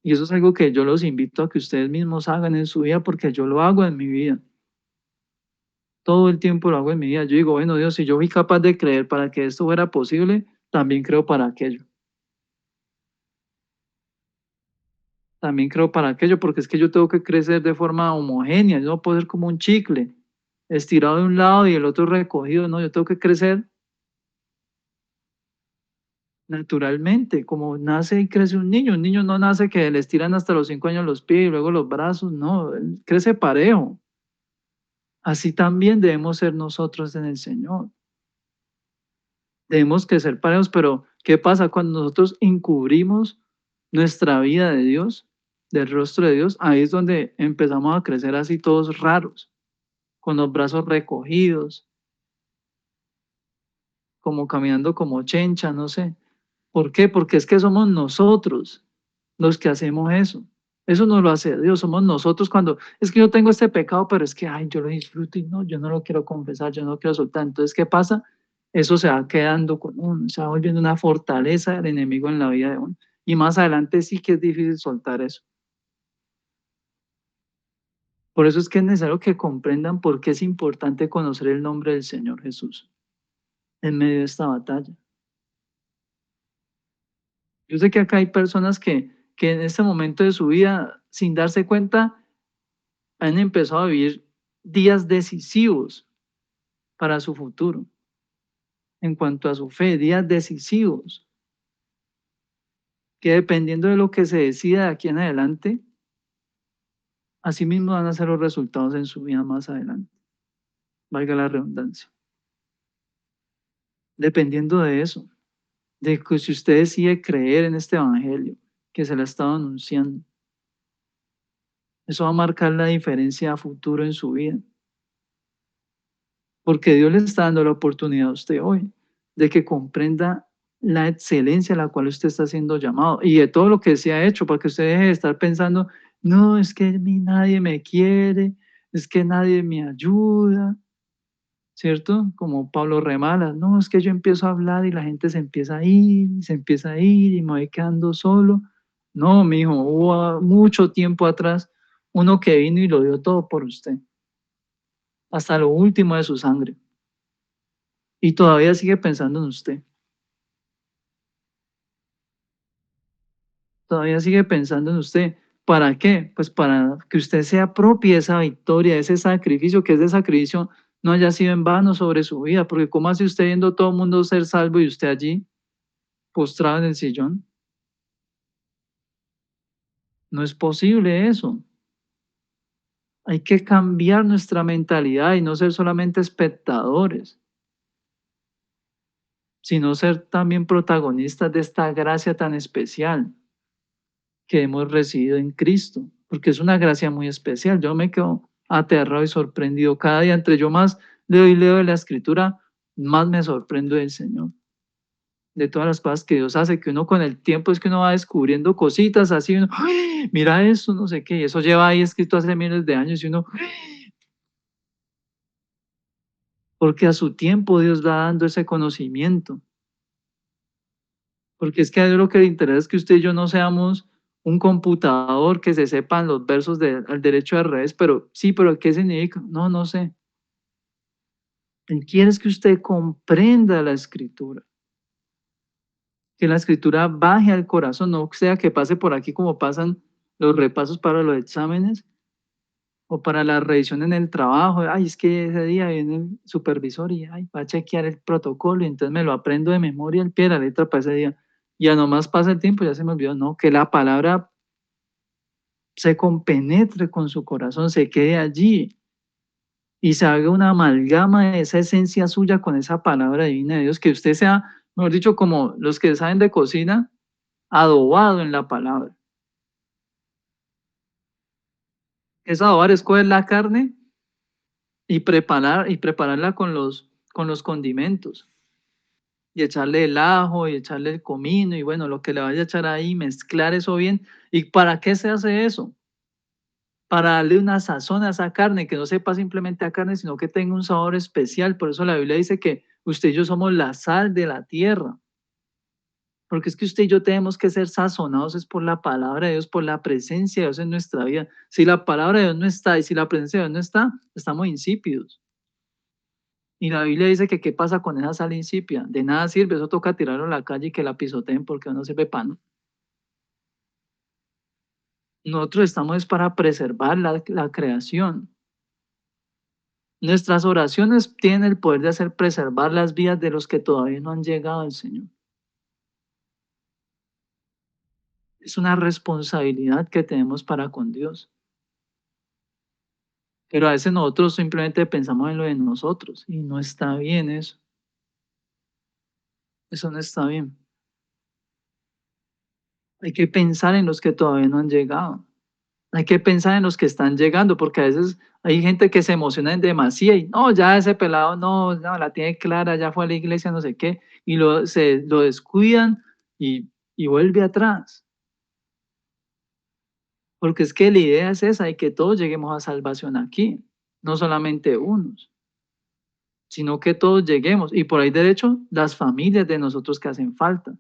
Y eso es algo que yo los invito a que ustedes mismos hagan en su vida porque yo lo hago en mi vida. Todo el tiempo lo hago en mi vida. Yo digo, bueno, Dios, si yo fui capaz de creer para que esto fuera posible, también creo para aquello. También creo para aquello, porque es que yo tengo que crecer de forma homogénea, yo no puedo ser como un chicle, estirado de un lado y el otro recogido, no, yo tengo que crecer naturalmente, como nace y crece un niño no nace que le estiran hasta los 5 años los pies y luego los brazos, no, él crece parejo. Así también debemos ser nosotros en el Señor. Debemos que ser parejos, pero ¿qué pasa cuando nosotros encubrimos nuestra vida de Dios, del rostro de Dios? Ahí es donde empezamos a crecer así todos raros, con los brazos recogidos, como caminando como chencha, no sé. ¿Por qué? Porque es que somos nosotros los que hacemos eso. Eso no lo hace Dios, somos nosotros cuando es que yo tengo este pecado, pero es que, ay, yo lo disfruto y no, yo no lo quiero confesar, yo no lo quiero soltar. Entonces, ¿qué pasa? Eso se va quedando con uno, se va volviendo una fortaleza del enemigo en la vida de uno. Y más adelante sí que es difícil soltar eso. Por eso es que es necesario que comprendan por qué es importante conocer el nombre del Señor Jesús en medio de esta batalla. Yo sé que acá hay personas que en este momento de su vida, sin darse cuenta, han empezado a vivir días decisivos para su futuro, en cuanto a su fe, días decisivos, que dependiendo de lo que se decida de aquí en adelante, así mismo van a ser los resultados en su vida más adelante, valga la redundancia. Dependiendo de eso, de que si usted decide creer en este evangelio que se le ha estado anunciando, eso va a marcar la diferencia a futuro en su vida. Porque Dios le está dando la oportunidad a usted hoy de que comprenda la excelencia a la cual usted está siendo llamado y de todo lo que se ha hecho, para que usted deje de estar pensando, no, es que a mí nadie me quiere, es que nadie me ayuda, ¿cierto? Como Pablo Remala, no, es que yo empiezo a hablar y la gente se empieza a ir, se empieza a ir y me voy quedando solo. No, mijo, hubo mucho tiempo atrás uno que vino y lo dio todo por usted, hasta lo último de su sangre. Y todavía sigue pensando en usted. todavía sigue pensando en usted. ¿Para qué? Pues para que usted se apropie de esa victoria, de ese sacrificio, que ese sacrificio no haya sido en vano sobre su vida, porque ¿cómo hace usted viendo todo el mundo ser salvo y usted allí postrado en el sillón? No es posible eso. Hay que cambiar nuestra mentalidad y no ser solamente espectadores, sino ser también protagonistas de esta gracia tan especial que hemos recibido en Cristo, porque es una gracia muy especial. Yo me quedo aterrado y sorprendido cada día. Entre yo más leo y leo de la Escritura, más me sorprendo del Señor, de todas las cosas que Dios hace, que uno con el tiempo es que uno va descubriendo cositas así, uno, ¡ay! Mira eso, no sé qué, y eso lleva ahí escrito hace miles de años y uno, porque a su tiempo Dios va dando ese conocimiento. Porque es que a Dios lo que le interesa es que usted y yo no seamos un computador que se sepan los versos al derecho y al revés, pero sí, pero ¿qué significa? No, no sé. Él quiere es que usted comprenda la escritura, que la escritura baje al corazón, no sea que pase por aquí como pasan los repasos para los exámenes o para la revisión en el trabajo. Ay, es que ese día viene el supervisor y ay, va a chequear el protocolo y entonces me lo aprendo de memoria al pie de la letra para ese día. Ya nomás pasa el tiempo, ya se me olvidó, no, que la palabra se compenetre con su corazón, se quede allí y se haga una amalgama de esa esencia suya con esa palabra divina de Dios, que usted sea, mejor dicho, como los que saben de cocina, adobado en la palabra. Es adobar, es coger la carne y prepararla con los condimentos y echarle el ajo y echarle el comino y bueno, lo que le vaya a echar ahí, mezclar eso bien. ¿Y para qué se hace eso? Para darle una sazón a esa carne, que no sepa simplemente a carne, sino que tenga un sabor especial. Por eso la Biblia dice que usted y yo somos la sal de la tierra, porque es que usted y yo tenemos que ser sazonados es por la palabra de Dios, por la presencia de Dios en nuestra vida. Si la palabra de Dios no está y si la presencia de Dios no está, estamos insípidos. Y la Biblia dice que qué pasa con esa sal insípida. De nada sirve, eso toca tirarlo a la calle y que la pisoteen porque no sirve pan. Nosotros estamos es para preservar la creación. Nuestras oraciones tienen el poder de hacer preservar las vidas de los que todavía no han llegado al Señor. Es una responsabilidad que tenemos para con Dios. Pero a veces nosotros simplemente pensamos en lo de nosotros y no está bien eso. Eso no está bien. Hay que pensar en los que todavía no han llegado. Hay que pensar en los que están llegando, porque a veces hay gente que se emociona en demasía y no, ya ese pelado no, la tiene clara, ya fue a la iglesia, no sé qué, y lo descuidan y vuelve atrás. Porque es que la idea es esa, y que todos lleguemos a salvación aquí, no solamente unos, sino que todos lleguemos. Y por ahí derecho, las familias de nosotros que hacen falta.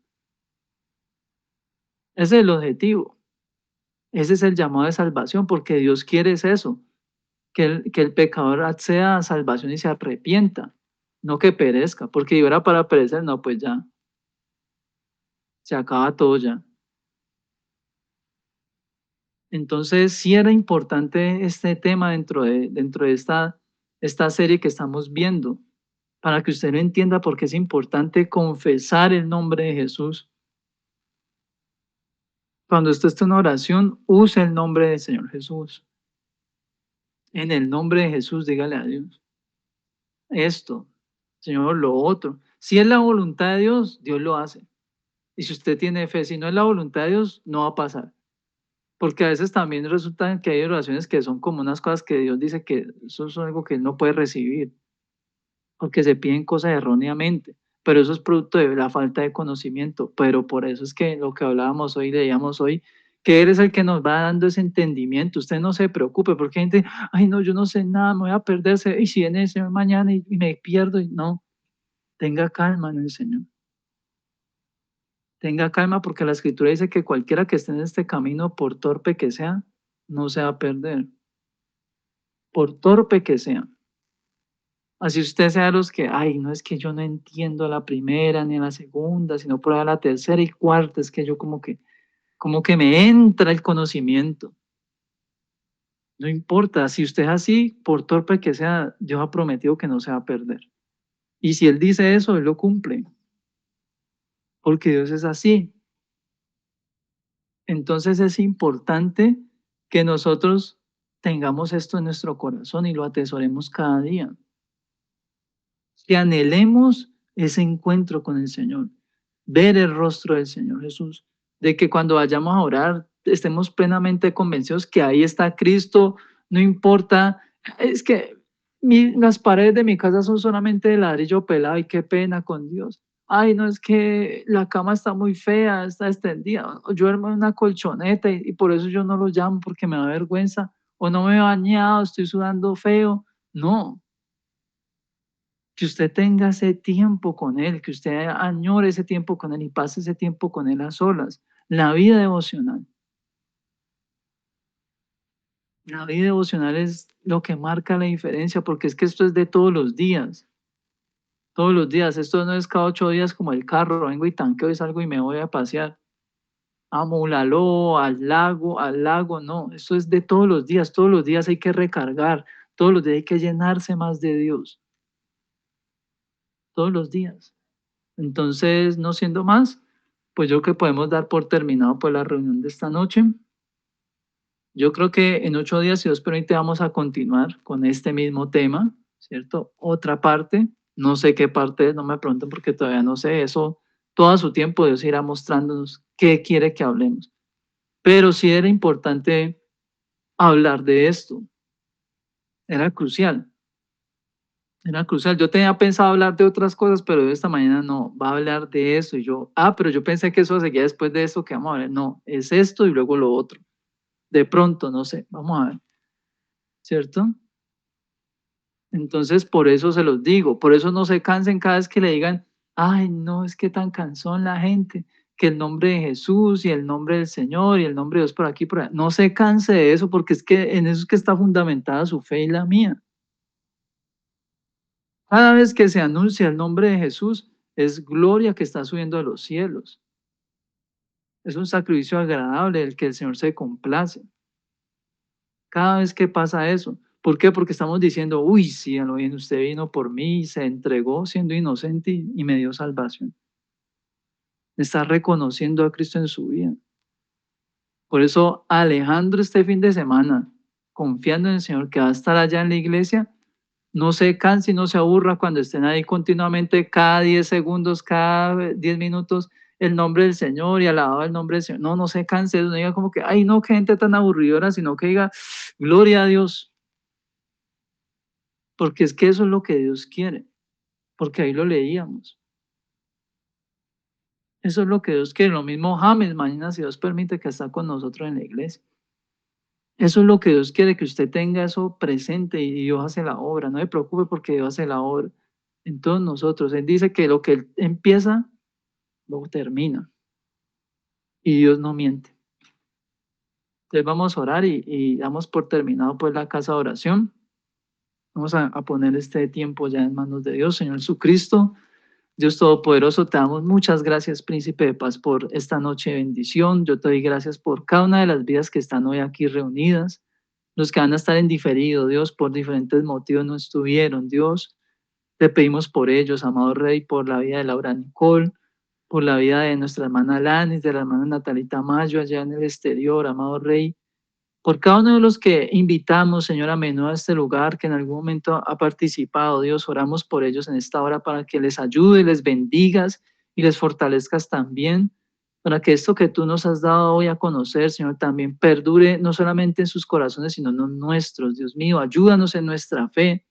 Ese es el objetivo. Ese es el llamado de salvación, porque Dios quiere es eso, que el pecador acceda a salvación y se arrepienta, no que perezca, porque si fuera para perecer, no, pues ya, se acaba todo ya. Entonces, sí era importante este tema dentro de esta serie que estamos viendo, para que usted lo entienda porque es importante confesar el nombre de Jesús. Cuando usted esté en oración, use el nombre del Señor Jesús. En el nombre de Jesús, dígale a Dios esto, Señor, lo otro. Si es la voluntad de Dios, Dios lo hace. Y si usted tiene fe, si no es la voluntad de Dios, no va a pasar. Porque a veces también resulta que hay oraciones que son como unas cosas que Dios dice que eso es algo que Él no puede recibir, porque se piden cosas erróneamente. Pero eso es producto de la falta de conocimiento. Pero por eso es que lo que hablábamos hoy, leíamos hoy, que Él es el que nos va dando ese entendimiento. Usted no se preocupe, porque hay gente, ay, no, yo no sé nada, me voy a perderse, y si viene el Señor mañana y me pierdo, y no, tenga calma en el Señor. Tenga calma porque la escritura dice que cualquiera que esté en este camino, por torpe que sea, no se va a perder, por torpe que sea. Así usted sea de los que, ay, no es que yo no entiendo la primera ni la segunda, sino por ahí la tercera y cuarta, es que yo como que me entra el conocimiento. No importa, si usted es así, por torpe que sea, Dios ha prometido que no se va a perder. Y si Él dice eso, Él lo cumple, porque Dios es así. Entonces es importante que nosotros tengamos esto en nuestro corazón y lo atesoremos cada día. Que anhelemos ese encuentro con el Señor, ver el rostro del Señor Jesús, de que cuando vayamos a orar estemos plenamente convencidos que ahí está Cristo, no importa, es que las paredes de mi casa son solamente de ladrillo pelado y qué pena con Dios. Ay, no, es que la cama está muy fea, está extendida. Yo duermo en una colchoneta y por eso yo no lo llamo porque me da vergüenza. O no me he bañado, estoy sudando feo. No, que usted tenga ese tiempo con Él, que usted añore ese tiempo con Él y pase ese tiempo con Él a solas. La vida devocional. La vida devocional es lo que marca la diferencia, porque es que esto es de todos los días. Todos los días. Esto no es cada 8 días como el carro. Vengo y tanqueo y salgo y me voy a pasear. A Mulaló, al lago. No, esto es de todos los días. Todos los días hay que recargar. Todos los días hay que llenarse más de Dios. Todos los días. Entonces, no siendo más, pues yo creo que podemos dar por terminado pues la reunión de esta noche. Yo creo que en 8 días, si Dios permite, vamos a continuar con este mismo tema, ¿cierto? Otra parte, no sé qué parte es, no me pregunten porque todavía no sé eso. Todo a su tiempo Dios irá mostrándonos qué quiere que hablemos. Pero sí era importante hablar de esto, era crucial. Era crucial. Yo tenía pensado hablar de otras cosas, pero esta mañana no, va a hablar de eso. Y yo, pero yo pensé que eso seguía después de eso que vamos a ver. No, es esto y luego lo otro. De pronto, no sé, vamos a ver, ¿cierto? Entonces, por eso se los digo, por eso no se cansen cada vez que le digan, ay, no, es que tan cansón la gente, que el nombre de Jesús y el nombre del Señor y el nombre de Dios por aquí, por allá. No se canse de eso, porque es que en eso es que está fundamentada su fe y la mía. Cada vez que se anuncia el nombre de Jesús, es gloria que está subiendo a los cielos. Es un sacrificio agradable del que el Señor se complace. Cada vez que pasa eso. ¿Por qué? Porque estamos diciendo, uy, sí, a lo bien, usted vino por mí y se entregó siendo inocente y me dio salvación. Está reconociendo a Cristo en su vida. Por eso, Alejandro, este fin de semana, confiando en el Señor que va a estar allá en la iglesia, no se canse y no se aburra cuando estén ahí continuamente, cada 10 segundos, cada 10 minutos, el nombre del Señor y alabado el nombre del Señor. No, no se canse, no diga como que, ay, no, qué gente tan aburridora, sino que diga, gloria a Dios, porque es que eso es lo que Dios quiere, porque ahí lo leíamos. Eso es lo que Dios quiere. Lo mismo James, mañana si Dios permite que está con nosotros en la iglesia. Eso es lo que Dios quiere, que usted tenga eso presente y Dios hace la obra. No se preocupe porque Dios hace la obra en todos nosotros. Él dice que lo que Él empieza, lo termina. Y Dios no miente. Entonces vamos a orar y damos por terminado pues la casa de oración. Vamos a poner este tiempo ya en manos de Dios, Señor Jesucristo. Dios Todopoderoso, te damos muchas gracias, Príncipe de Paz, por esta noche de bendición. Yo te doy gracias por cada una de las vidas que están hoy aquí reunidas, los que van a estar en diferido, Dios, por diferentes motivos no estuvieron, Dios. Te pedimos por ellos, amado Rey, por la vida de Laura Nicole, por la vida de nuestra hermana Lanis, de la hermana Natalita Mayo allá en el exterior, amado Rey, por cada uno de los que invitamos, Señor, a menudo a este lugar, que en algún momento ha participado, Dios, oramos por ellos en esta hora para que les ayude, les bendigas y les fortalezcas también, para que esto que tú nos has dado hoy a conocer, Señor, también perdure no solamente en sus corazones, sino en los nuestros. Dios mío, ayúdanos en nuestra fe,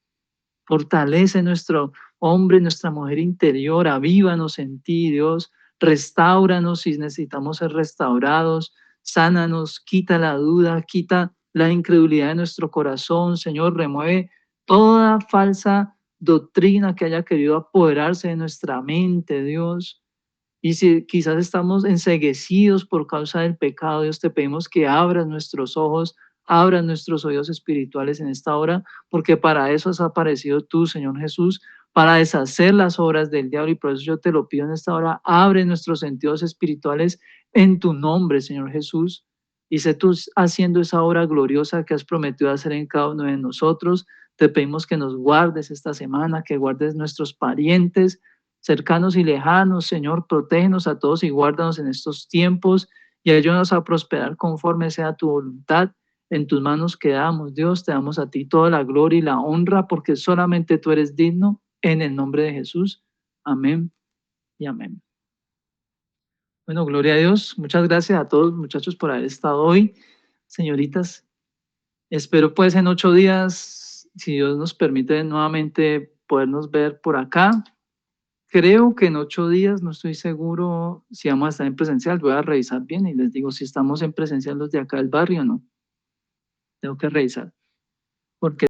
fortalece nuestro hombre, nuestra mujer interior, avívanos en ti, Dios, restáuranos si necesitamos ser restaurados, sánanos, quita la duda, quita la incredulidad de nuestro corazón, Señor, remueve toda falsa doctrina que haya querido apoderarse de nuestra mente, Dios. Y si quizás estamos enceguecidos por causa del pecado, Dios, te pedimos que abras nuestros ojos, abras nuestros oídos espirituales en esta hora, porque para eso has aparecido tú, Señor Jesús, para deshacer las obras del diablo. Y por eso yo te lo pido en esta hora, abre nuestros sentidos espirituales en tu nombre, Señor Jesús, y sé tú haciendo esa obra gloriosa que has prometido hacer en cada uno de nosotros. Te pedimos que nos guardes esta semana, que guardes nuestros parientes cercanos y lejanos. Señor, protégenos a todos y guárdanos en estos tiempos y ayúdanos a prosperar conforme sea tu voluntad. En tus manos quedamos, Dios, te damos a ti toda la gloria y la honra, porque solamente tú eres digno, en el nombre de Jesús. Amén y amén. Bueno, gloria a Dios. Muchas gracias a todos, muchachos, por haber estado hoy. Señoritas, espero pues en 8 días, si Dios nos permite nuevamente podernos ver por acá. Creo que en 8 días, no estoy seguro si vamos a estar en presencial. Voy a revisar bien y les digo si estamos en presencial los de acá del barrio o no. Tengo que revisar. Porque